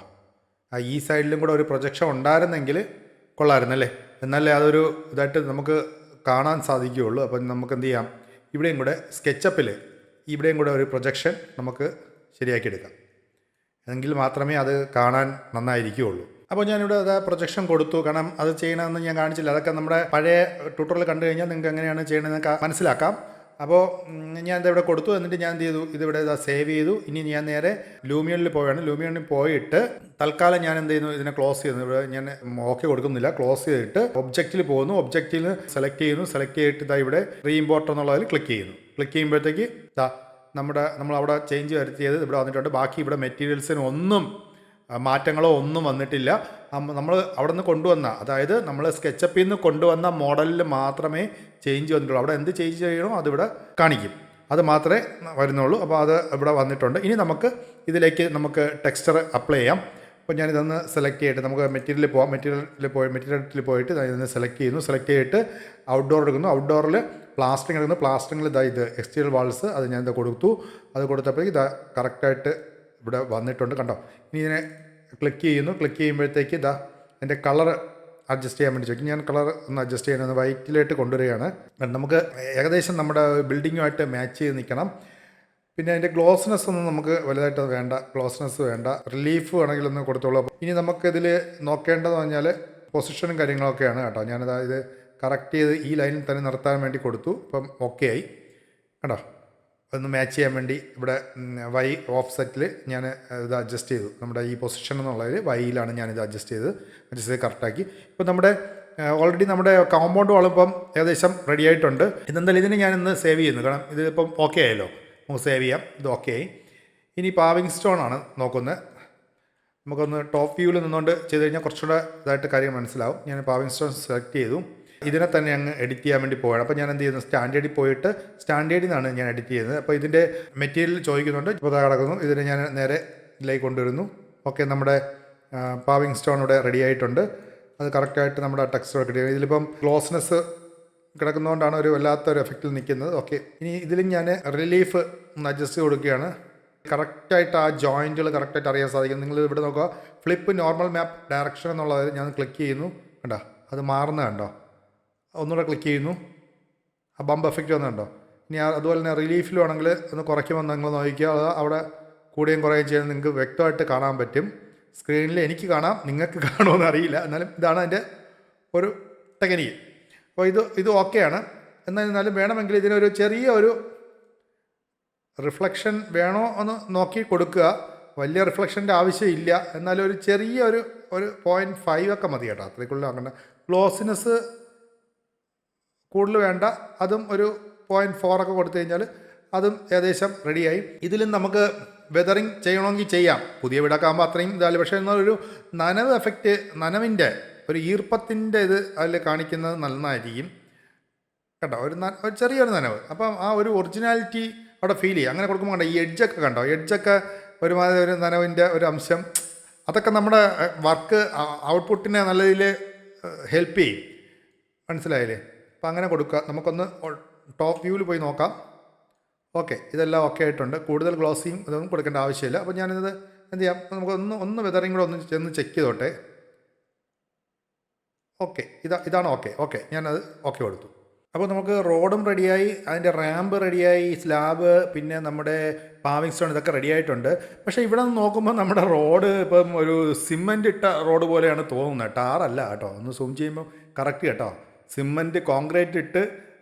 ഈ സൈഡിലും കൂടെ ഒരു പ്രൊജക്ഷൻ ഉണ്ടായിരുന്നെങ്കിൽ കൊള്ളായിരുന്നല്ലേ. എന്നാലേ അതൊരു ഇതായിട്ട് നമുക്ക് കാണാൻ സാധിക്കുകയുള്ളൂ. അപ്പം നമുക്ക് എന്ത് ചെയ്യാം, ഇവിടെയും കൂടെ സ്കെച്ചപ്പിൽ ഇവിടെയും കൂടെ ഒരു പ്രൊജക്ഷൻ നമുക്ക് ശരിയാക്കിയെടുക്കാം. എങ്കിൽ മാത്രമേ അത് കാണാൻ നന്നായിരിക്കുകയുള്ളൂ. അപ്പോൾ ഞാനിവിടെ അത് പ്രൊജക്ഷൻ കൊടുത്തു. കാരണം അത് ചെയ്യണമെന്ന് ഞാൻ കാണിച്ചില്ല. അതൊക്കെ നമ്മുടെ പഴയ ട്യൂട്ടോറിയൽ കണ്ടു കഴിഞ്ഞാൽ നിങ്ങൾക്ക് എങ്ങനെയാണ് ചെയ്യണമെന്ന് മനസ്സിലാക്കാം. അപ്പോൾ ഞാൻ ഇതിവിടെ കൊടുത്തു. എന്നിട്ട് ഞാൻ എന്ത് ചെയ്തു, ഇതിവിടെ സേവ് ചെയ്തു. ഇനി ഞാൻ നേരെ ലൂമിയണിൽ പോവുകയാണ്. ലൂമിയണിൽ പോയിട്ട് തൽക്കാലം ഞാൻ എന്ത് ചെയ്യുന്നു, ഇതിനെ ക്ലോസ് ചെയ്യുന്നു. ഇവിടെ ഞാൻ ഓക്കെ കൊടുക്കുന്നില്ല. ക്ലോസ് ചെയ്തിട്ട് ഒബ്ജക്റ്റിൽ പോകുന്നു. ഒബ്ജക്റ്റിൽ സെലക്ട് ചെയ്യുന്നു. സെലക്ട് ചെയ്തിട്ട് ഇതാ ഇവിടെ റീഇമ്പോർട്ട് എന്നുള്ളതിൽ ക്ലിക്ക് ചെയ്യുന്നു. ക്ലിക്ക് ചെയ്യുമ്പോഴത്തേക്ക് നമ്മളവിടെ ചേഞ്ച് വരുത്തിയത് ഇവിടെ വന്നിട്ടുണ്ട്. ബാക്കി ഇവിടെ മെറ്റീരിയൽസിന് ഒന്നും മാറ്റങ്ങളോ ഒന്നും വന്നിട്ടില്ല. നമ്മൾ അവിടെ നിന്ന് കൊണ്ടുവന്ന, അതായത് നമ്മൾ സ്കെച്ചപ്പിൽ നിന്ന് കൊണ്ടുവന്ന മോഡലിൽ മാത്രമേ ചേഞ്ച് വന്നിട്ടുള്ളൂ. അവിടെ എന്ത് ചേഞ്ച് ചെയ്യണോ അതിവിടെ കാണിക്കും, അത് മാത്രമേ വരുന്നുള്ളൂ. അപ്പോൾ അത് ഇവിടെ വന്നിട്ടുണ്ട്. ഇനി നമുക്ക് ഇതിലേക്ക് നമുക്ക് ടെക്സ്ചർ അപ്ലൈ ചെയ്യാം. അപ്പോൾ ഞാനിതൊന്ന് സെലക്ട് ചെയ്തിട്ട് നമുക്ക് മെറ്റീരിയലിൽ പോകാം. മെറ്റീരിയലിൽ പോയിട്ട് ഇതൊന്ന് സെലക്ട് ചെയ്യുന്നു. സെലക്ട് ചെയ്തിട്ട് ഔട്ട്ഡോർ എടുക്കുന്നു. ഔട്ട്ഡോറിൽ പ്ലാസ്റ്ററിങ് എടുക്കുന്നു. പ്ലാസ്റ്ററിങ്ങിൽ ഇത് എക്സ്റ്റീരിയർ വാൾസ് അത് ഞാനിത് കൊടുത്തു. അത് കൊടുത്തപ്പോൾ ഇത് കറക്റ്റായിട്ട് ഇവിടെ വന്നിട്ടുണ്ട് കണ്ടോ. ഇനി ഇതിനെ ക്ലിക്ക് ചെയ്യുന്നു. ക്ലിക്ക് ചെയ്യുമ്പോഴത്തേക്ക് എൻ്റെ കളർ അഡ്ജസ്റ്റ് ചെയ്യാൻ വേണ്ടി ചോദിക്കും. ഞാൻ കളർ ഒന്ന് അഡ്ജസ്റ്റ് ചെയ്യുന്നത് വൈറ്റിലായിട്ട് കൊണ്ടുവരികയാണ്. നമുക്ക് ഏകദേശം നമ്മുടെ ബിൽഡിങ്ങുമായിട്ട് മാച്ച് ചെയ്ത് നിൽക്കണം. പിന്നെ അതിൻ്റെ ഗ്ലോസ്നെസ് ഒന്നും നമുക്ക് വലുതായിട്ട് വേണ്ട, ഗ്ലോസ്നെസ് വേണ്ട. റിലീഫ് വേണമെങ്കിൽ ഒന്ന് കൊടുത്തോളൂ. ഇനി നമുക്കിതിൽ നോക്കേണ്ടതെന്ന് പറഞ്ഞാൽ പൊസിഷനും കാര്യങ്ങളൊക്കെയാണ് കേട്ടോ. ഞാനത് ഇത് കറക്റ്റ് ചെയ്ത് ഈ ലൈനിൽ തന്നെ നിർത്താൻ വേണ്ടി കൊടുത്തു. ഇപ്പം ഓക്കെ ആയി കേട്ടോ. അതൊന്ന് മാച്ച് ചെയ്യാൻ വേണ്ടി ഇവിടെ വൈ ഓഫ് സെറ്റിൽ ഞാൻ ഇത് അഡ്ജസ്റ്റ് ചെയ്തു. നമ്മുടെ ഈ പൊസിഷൻ എന്നുള്ളതിൽ വൈയിലാണ് ഞാനിത് അഡ്ജസ്റ്റ് ചെയ്ത് കറക്റ്റാക്കി. ഇപ്പം നമ്മുടെ ഓൾറെഡി നമ്മുടെ കോമ്പൗണ്ട് വാളിപ്പം ഏകദേശം റെഡി ആയിട്ടുണ്ട്. ഇതെന്തായാലും ഇതിന് ഞാനിന്ന് സേവ് ചെയ്യുന്നു. കാരണം ഇതിപ്പം ഓക്കെ ആയല്ലോ, നമുക്ക് സേവ് ചെയ്യാം. ഇത് ഓക്കെ ആയി. ഇനി പാവിങ് സ്റ്റോൺ ആണ് നോക്കുന്നത്. നമുക്കൊന്ന് ടോപ്പ് വ്യൂവിൽ നിന്നുകൊണ്ട് ചെയ്ത് കഴിഞ്ഞാൽ കുറച്ചുകൂടെ ഇതായിട്ട് കാര്യം മനസ്സിലാവും. ഞാൻ പാവിങ് സ്റ്റോൺ സെലക്ട് ചെയ്തു. ഇതിനെ തന്നെ അങ്ങ് എഡിറ്റ് ചെയ്യാൻ വേണ്ടി പോവുകയാണ്. അപ്പോൾ ഞാൻ എന്ത് ചെയ്യുന്നു, സ്റ്റാൻഡേർഡിൽ പോയിട്ട് സ്റ്റാൻഡേർഡിൽ നിന്നാണ് ഞാൻ എഡിറ്റ് ചെയ്യുന്നത്. അപ്പോൾ ഇതിൻ്റെ മെറ്റീരിയൽ ചോദിക്കുന്നുണ്ട്. ഇപ്പോൾ കിടക്കുന്നു. ഇതിനെ ഞാൻ നേരെ ഇതിലേക്ക് കൊണ്ടുവരുന്നു. ഓക്കെ, നമ്മുടെ പാവിങ് സ്റ്റോൺ ഇവിടെ റെഡി ആയിട്ടുണ്ട്. അത് കറക്റ്റായിട്ട് നമ്മുടെ ടെക്സ്ചർ കിട്ടി. ഇതിലിപ്പം ഗ്ലോസ്നെസ് കിടക്കുന്നതുകൊണ്ടാണ് ഒരു വല്ലാത്തൊരു എഫക്റ്റിൽ നിൽക്കുന്നത്. ഓക്കെ, ഇനി ഇതിലും ഞാൻ റിലീഫ് ഒന്ന് അഡ്ജസ്റ്റ് കൊടുക്കുകയാണ്. കറക്റ്റായിട്ട് ആ ജോയിൻറ്റുകൾ കറക്റ്റായിട്ട് അറിയാൻ സാധിക്കും. നിങ്ങൾ ഇവിടെ നോക്കുക, ഫ്ലിപ്പ് നോർമൽ മാപ്പ് ഡയറക്ഷൻ എന്നുള്ളത് ഞാൻ ക്ലിക്ക് ചെയ്യുന്നു. കണ്ടോ, അത് മാറുന്ന കണ്ടോ. ഒന്നുകൂടെ ക്ലിക്ക് ചെയ്യുന്നു, ആ ബമ്പ് എഫക്റ്റ് വന്നുണ്ടോ. ഇനി അതുപോലെ തന്നെ റിലീഫിലാണെങ്കിൽ ഒന്ന് കുറയ്ക്കുമെന്ന് നിങ്ങൾ നോക്കിക്കുക. അത് അവിടെ കൂടുകയും കുറയുകയും ചെയ്യുന്നത് നിങ്ങൾക്ക് വ്യക്തമായിട്ട് കാണാൻ പറ്റും. സ്ക്രീനിൽ എനിക്ക് കാണാം, നിങ്ങൾക്ക് കാണുമെന്ന് അറിയില്ല. എന്നാലും ഇതാണ് അതിൻ്റെ ഒരു ടെക്നിക്ക്. അപ്പോൾ ഇത് ഓക്കെയാണ്. എന്നാലും വേണമെങ്കിൽ ഇതിനൊരു ചെറിയ ഒരു റിഫ്ലക്ഷൻ വേണോ എന്ന് നോക്കി കൊടുക്കുക. വലിയ റിഫ്ലക്ഷൻ്റെ ആവശ്യമില്ല, എന്നാലും ഒരു ചെറിയ ഒരു 0.5 ഒക്കെ മതി കേട്ടോ. അത്രയ്ക്കുള്ള അങ്ങനെ ഗ്ലോസിനെസ് കൂടുതൽ വേണ്ട. അതും ഒരു 0.4 ഒക്കെ കൊടുത്തു കഴിഞ്ഞാൽ അതും ഏകദേശം റെഡിയായി. ഇതിലും നമുക്ക് വെതറിങ് ചെയ്യണമെങ്കിൽ ചെയ്യാം. പുതിയ വീടൊക്കെ ആകുമ്പോൾ അത്രയും ഇതായാലും, പക്ഷേ എന്നൊരു നനവ് എഫക്റ്റ്, നനവിൻ്റെ ഒരു ഈർപ്പത്തിൻ്റെ ഇത് അതിൽ കാണിക്കുന്നത് നന്നായിരിക്കും കേട്ടോ. ഒരു ചെറിയൊരു നനവ്, അപ്പം ആ ഒരു ഒറിജിനാലിറ്റി അവിടെ ഫീൽ ചെയ്യുക. അങ്ങനെ കൊടുക്കുമ്പോൾ കണ്ടോ, ഈ എഡ്ജൊക്കെ കണ്ടോ, എഡ്ജൊക്കെ ഒരുമാതിരി ഒരു നനവിൻ്റെ ഒരു അംശം, അതൊക്കെ നമ്മുടെ വർക്ക് ഔട്ട്പുട്ടിനെ നല്ല രീതിയിൽ ഹെൽപ്പ് ചെയ്യും. മനസ്സിലായില്ലേ? അപ്പോൾ അങ്ങനെ കൊടുക്കുക. നമുക്കൊന്ന് ടോപ്പ് വ്യൂവിൽ പോയി നോക്കാം. ഓക്കെ, ഇതെല്ലാം ഓക്കെ ആയിട്ടുണ്ട്. കൂടുതൽ ഗ്ലോസിയും ഇതൊന്നും കൊടുക്കേണ്ട ആവശ്യമില്ല. അപ്പോൾ ഞാനിത് എന്ത് ചെയ്യാം, നമുക്കൊന്ന് വെതറിങ് കൂടെ ഒന്ന് ചെന്ന് ചെക്ക് ചെയ്തോട്ടെ. ഓക്കെ, ഇതാണ് ഓക്കെ, ഞാനത് ഓക്കെ കൊടുത്തു. അപ്പോൾ നമുക്ക് റോഡും റെഡിയായി, അതിൻ്റെ റാമ്പ് റെഡിയായി, സ്ലാബ്, പിന്നെ നമ്മുടെ പാവിങ് സ്റ്റോൺ, ഇതൊക്കെ റെഡി ആയിട്ടുണ്ട്. പക്ഷേ ഇവിടെ നിന്ന് നോക്കുമ്പോൾ നമ്മുടെ റോഡ് ഇപ്പം ഒരു സിമൻറ്റ് ഇട്ട റോഡ് പോലെയാണ് തോന്നുന്നത്. ടാറല്ല കേട്ടോ. ഒന്ന് സൂം ചെയ്യുമ്പോൾ കറക്റ്റ് കേട്ടോ, സിമൻറ്റ് കോൺക്രീറ്റ് ഇട്ട്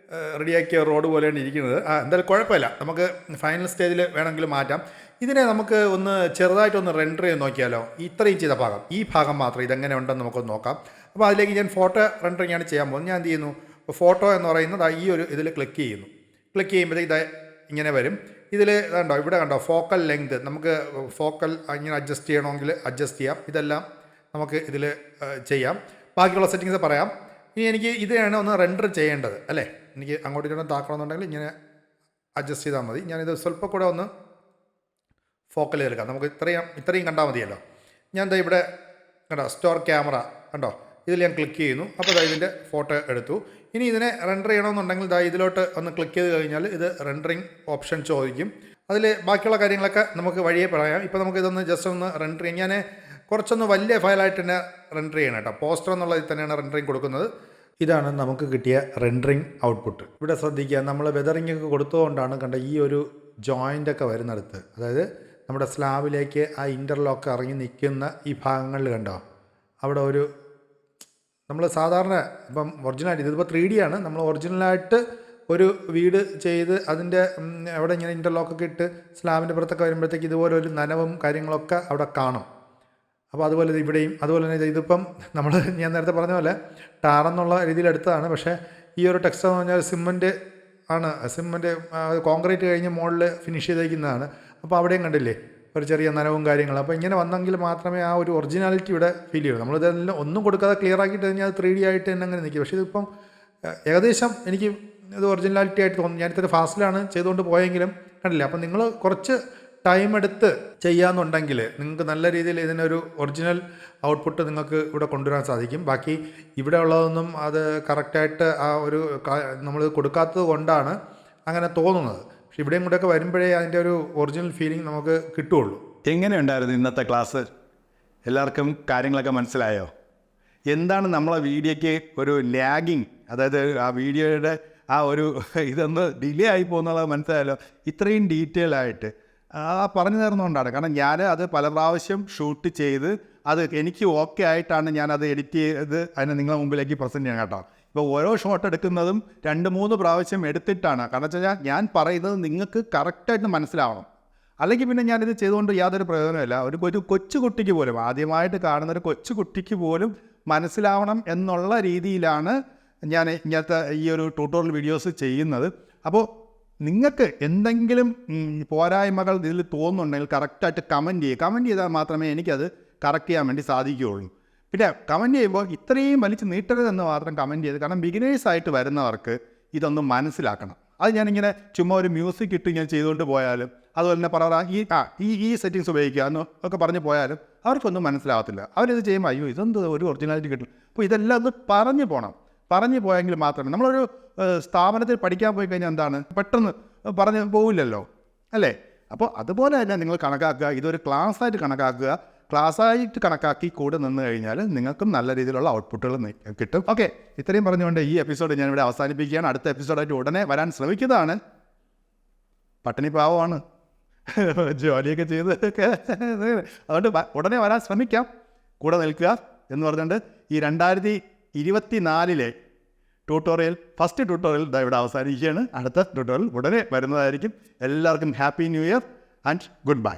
റെഡിയാക്കിയ റോഡ് പോലെയാണ് ഇരിക്കുന്നത്. എന്തായാലും കുഴപ്പമില്ല, നമുക്ക് ഫൈനൽ സ്റ്റേജിൽ വേണമെങ്കിൽ മാറ്റാം. ഇതിനെ നമുക്ക് ഒന്ന് ചെറുതായിട്ടൊന്ന് റെൻഡർ ചെയ്ത് നോക്കിയാലോ. ഇത്രയും ചെയ്ത ഭാഗം, ഈ ഭാഗം മാത്രം ഇതെങ്ങനെ ഉണ്ടെന്ന് നമുക്കൊന്ന് നോക്കാം. അപ്പോൾ അതിലേക്ക് ഞാൻ ഫോട്ടോ റെൻഡറിങ് ആണ് ചെയ്യാൻ പോകുന്നത്. ഞാൻ എന്ത് ചെയ്യുന്നു, ഫോട്ടോ എന്ന് പറയുന്നത് ഈ ഒരു ഇതിൽ ക്ലിക്ക് ചെയ്യുന്നു. ക്ലിക്ക് ചെയ്യുമ്പോഴത്തേക്ക് ഇത് ഇങ്ങനെ വരും. ഇതിൽ കണ്ടോ, ഇവിടെ കണ്ടോ ഫോക്കൽ ലെങ്ത്, നമുക്ക് ഫോക്കൽ ഇങ്ങനെ അഡ്ജസ്റ്റ് ചെയ്യണമെങ്കിൽ അഡ്ജസ്റ്റ് ചെയ്യാം. ഇതെല്ലാം നമുക്ക് ഇതിൽ ചെയ്യാം. ബാക്കിയുള്ള സെറ്റിങ്സ് പറയാം. ഇനി എനിക്ക് ഇതിനാണ് ഒന്ന് റെൻഡർ ചെയ്യേണ്ടത് അല്ലേ. എനിക്ക് അങ്ങോട്ട് ഇങ്ങനെ താക്കണമെന്നുണ്ടെങ്കിൽ ഇങ്ങനെ അഡ്ജസ്റ്റ് ചെയ്താൽ മതി. ഞാനിത് സ്വല്പം കൂടെ ഒന്ന് ഫോക്കൽ ചെയ്തെടുക്കാം. നമുക്ക് ഇത്രയും കണ്ടാൽ മതിയല്ലോ. ഞാൻ ദാ ഇവിടെ കണ്ടോ സ്റ്റോർ ക്യാമറ കണ്ടോ, ഇതിൽ ഞാൻ ക്ലിക്ക് ചെയ്യുന്നു. അപ്പോൾ ഇതിൻ്റെ ഫോട്ടോ എടുത്തു. ഇനി ഇതിനെ റെൻഡർ ചെയ്യണമെന്നുണ്ടെങ്കിൽ ഇതിലോട്ട് ഒന്ന് ക്ലിക്ക് ചെയ്ത് കഴിഞ്ഞാൽ ഇത് റെൻഡറിങ് ഓപ്ഷൻ ചോദിക്കും. അതിൽ ബാക്കിയുള്ള കാര്യങ്ങളൊക്കെ നമുക്ക് വഴിയെ പറയാം. ഇപ്പോൾ നമുക്ക് ഇതൊന്ന് ജസ്റ്റ് ഒന്ന് റെൻഡർ ചെയ്യാം. ഞാൻ കുറച്ചൊന്ന് വലിയ ഫയലായിട്ട് തന്നെ റെൻഡർ ചെയ്യണം കേട്ടോ. പോസ്റ്റർ എന്നുള്ളതിൽ തന്നെയാണ് റെൻഡറിങ് കൊടുക്കുന്നത്. ഇതാണ് നമുക്ക് കിട്ടിയ റെൻഡറിങ് ഔട്ട്പുട്ട്. ഇവിടെ ശ്രദ്ധിക്കുക, നമ്മൾ വെതറിങ് ഒക്കെ കൊടുത്തതുകൊണ്ടാണ് കണ്ട ഈ ഒരു ജോയിൻ്റൊക്കെ വരുന്നിടത്ത്, അതായത് നമ്മുടെ സ്ലാബിലേക്ക് ആ ഇൻ്റർലോക്ക് ഇറങ്ങി നിൽക്കുന്ന ഈ ഭാഗങ്ങളിൽ കണ്ടോ, അവിടെ ഒരു നമ്മൾ സാധാരണ ഇപ്പം ഒറിജിനാലിറ്റി ഇതിപ്പോൾ 3D ആണ്. നമ്മൾ ഒറിജിനലായിട്ട് ഒരു വീട് ചെയ്ത് അതിൻ്റെ അവിടെ ഇങ്ങനെ ഇൻ്റർലോക്കൊക്കെ ഇട്ട് സ്ലാബിൻ്റെ പുറത്തൊക്കെ വരുമ്പോഴത്തേക്ക് ഇതുപോലെ ഒരു നനവും കാര്യങ്ങളൊക്കെ അവിടെ കാണും. അപ്പോൾ അതുപോലെ ഇവിടെയും അതുപോലെ തന്നെ ഇതിപ്പം നമ്മൾ ഞാൻ നേരത്തെ പറഞ്ഞ പോലെ ടാറെന്നുള്ള രീതിയിൽ എടുത്തതാണ്. പക്ഷേ ഈ ഒരു ടെക്സ്റ്റ് എന്ന് പറഞ്ഞാൽ സിമൻറ്റ് ആണ്. സിമൻറ്റ് കോൺക്രീറ്റ് കഴിഞ്ഞ് മുകളിൽ ഫിനിഷ് ചെയ്തേക്കുന്നതാണ്. അപ്പോൾ അവിടെയും കണ്ടില്ലേ ഒരു ചെറിയ നനവും കാര്യങ്ങളും. അപ്പോൾ ഇങ്ങനെ വന്നെങ്കിൽ മാത്രമേ ആ ഒരു ഒറിജിനാലിറ്റി ഇവിടെ ഫീൽ ചെയ്യൂ. നമ്മളിതെല്ലാം ഒന്നും കൊടുക്കാതെ ക്ലിയർ ആക്കിയിട്ട് കഴിഞ്ഞാൽ അത് 3D ആയിട്ട് തന്നെ അങ്ങനെ നിൽക്കും. പക്ഷേ ഇതിപ്പം ഏകദേശം എനിക്ക് ഇത് ഒറിജിനാലിറ്റി ആയിട്ട് തോന്നുന്നു. ഞാനിത്ര ഫാസ്റ്റിലാണ് ചെയ്തുകൊണ്ട് പോയെങ്കിലും കണ്ടില്ല. അപ്പം നിങ്ങൾ കുറച്ച് ടൈം എടുത്ത് ചെയ്യാമെന്നുണ്ടെങ്കിൽ നിങ്ങൾക്ക് നല്ല രീതിയിൽ ഇതിനൊരു ഒറിജിനൽ ഔട്ട്പുട്ട് നിങ്ങൾക്ക് ഇവിടെ കൊണ്ടുവരാൻ സാധിക്കും. ബാക്കി ഇവിടെ ഉള്ളതൊന്നും അത് കറക്റ്റായിട്ട് ആ ഒരു നമ്മൾ കൊടുക്കാത്തത് കൊണ്ടാണ് അങ്ങനെ തോന്നുന്നത്. പക്ഷെ ഇവിടെയും കൂടെയൊക്കെ വരുമ്പോഴേ അതിൻ്റെ ഒരു ഒറിജിനൽ ഫീലിംഗ് നമുക്ക് കിട്ടുകയുള്ളൂ. എങ്ങനെയുണ്ടായിരുന്നു ഇന്നത്തെ ക്ലാസ്? എല്ലാവർക്കും കാര്യങ്ങളൊക്കെ മനസ്സിലായോ? എന്താണ് നമ്മളെ വീഡിയോയ്ക്ക് ഒരു ലാഗിങ്, അതായത് ആ വീഡിയോയുടെ ആ ഒരു ഇതൊന്ന് ഡിലേ ആയി പോകുന്നുള്ളത് മനസ്സിലായല്ലോ. ഇത്രയും ഡീറ്റെയിൽ ആയിട്ട് പറഞ്ഞു തരുന്നതുകൊണ്ടാണ്. കാരണം ഞാൻ അത് പല പ്രാവശ്യം ഷൂട്ട് ചെയ്ത് അത് എനിക്ക് ഓക്കെ ആയിട്ടാണ് ഞാനത് എഡിറ്റ് ചെയ്ത് അതിനെ നിങ്ങളുടെ മുമ്പിലേക്ക് പ്രസൻറ്റ് ചെയ്യാൻ കേട്ടോ. ഇപ്പോൾ ഓരോ ഷോട്ട് എടുക്കുന്നതും 2-3 പ്രാവശ്യം എടുത്തിട്ടാണ്. കാരണം വെച്ച് കഴിഞ്ഞാൽ ഞാൻ പറയുന്നത് നിങ്ങൾക്ക് കറക്റ്റായിട്ട് മനസ്സിലാവണം. അല്ലെങ്കിൽ പിന്നെ ഞാനിത് ചെയ്തുകൊണ്ട് യാതൊരു പ്രയോജനമില്ല. ഒരു കൊച്ചുകുട്ടിക്ക് പോലും, ആദ്യമായിട്ട് കാണുന്ന ഒരു കൊച്ചുകുട്ടിക്ക് പോലും മനസ്സിലാവണം എന്നുള്ള രീതിയിലാണ് ഞാൻ ഇങ്ങനത്തെ ഈ ഒരു ട്യൂട്ടോറിയൽ വീഡിയോസ് ചെയ്യുന്നത്. അപ്പോൾ നിങ്ങൾക്ക് എന്തെങ്കിലും പോരായ്മകൾ ഇതിൽ തോന്നുന്നുണ്ടെങ്കിൽ കറക്റ്റായിട്ട് കമൻറ്റ് ചെയ്താൽ മാത്രമേ എനിക്കത് കറക്റ്റ് ചെയ്യാൻ വേണ്ടി സാധിക്കുകയുള്ളൂ. പിന്നെ കമൻറ്റ് ചെയ്യുമ്പോൾ ഇത്രയും വലിച്ച് നീട്ടരുതെന്ന് മാത്രം കമൻറ്റ് ചെയ്ത്, കാരണം ബിഗിനേഴ്സായിട്ട് വരുന്നവർക്ക് ഇതൊന്നും മനസ്സിലാക്കണം. അത് ഞാനിങ്ങനെ ചുമ്മാ ഒരു മ്യൂസിക് ഇട്ട് ഞാൻ ചെയ്തുകൊണ്ട് പോയാലും അതുപോലെ തന്നെ പറ ഈ സെറ്റിങ്സ് ഉപയോഗിക്കുക എന്ന് ഒക്കെ പറഞ്ഞ് പോയാലും അവർക്കൊന്നും മനസ്സിലാകത്തില്ല. അവരിത് ചെയ്യുമ്പോൾ അയ്യോ ഇതെന്ത് ഒരു ഒറിജിനാലിറ്റി കിട്ടും. അപ്പോൾ ഇതെല്ലാം ഒന്ന് പറഞ്ഞു പോകണം. പറഞ്ഞു പോയെങ്കിൽ മാത്രമേ നമ്മളൊരു സ്ഥാപനത്തിൽ പഠിക്കാൻ പോയി കഴിഞ്ഞാൽ എന്താണ് പെട്ടെന്ന് പറഞ്ഞ് പോവില്ലല്ലോ അല്ലേ. അപ്പോൾ അതുപോലെ തന്നെ നിങ്ങൾ കണക്കാക്കുക, ഇതൊരു ക്ലാസ്സായിട്ട് കണക്കാക്കുക. ക്ലാസ്സായിട്ട് കണക്കാക്കി കൂടെ നിന്ന് കഴിഞ്ഞാൽ നിങ്ങൾക്കും നല്ല രീതിയിലുള്ള ഔട്ട്പുട്ടുകൾ കിട്ടും. ഓക്കെ, ഇത്രയും പറഞ്ഞുകൊണ്ട് ഈ എപ്പിസോഡ് ഞാനിവിടെ അവസാനിപ്പിക്കുകയാണ്. അടുത്ത എപ്പിസോഡായിട്ട് ഉടനെ വരാൻ ശ്രമിക്കുന്നതാണ്. പട്ടിണി പാവമാണ്, ജോലിയൊക്കെ ചെയ്ത് അതുകൊണ്ട് ഉടനെ വരാൻ ശ്രമിക്കാം, കൂടെ നിൽക്കുക എന്ന് പറഞ്ഞുകൊണ്ട് ഈ 2024 ട്യൂട്ടോറിയൽ ഫസ്റ്റ് ട്യൂട്ടോറിയൽ ഇവിടെ അവസാനിക്കുകയാണ്. അടുത്ത ട്യൂട്ടോറിയൽ ഉടനെ വരുന്നതായിരിക്കും. എല്ലാവർക്കും happy new year and good bye.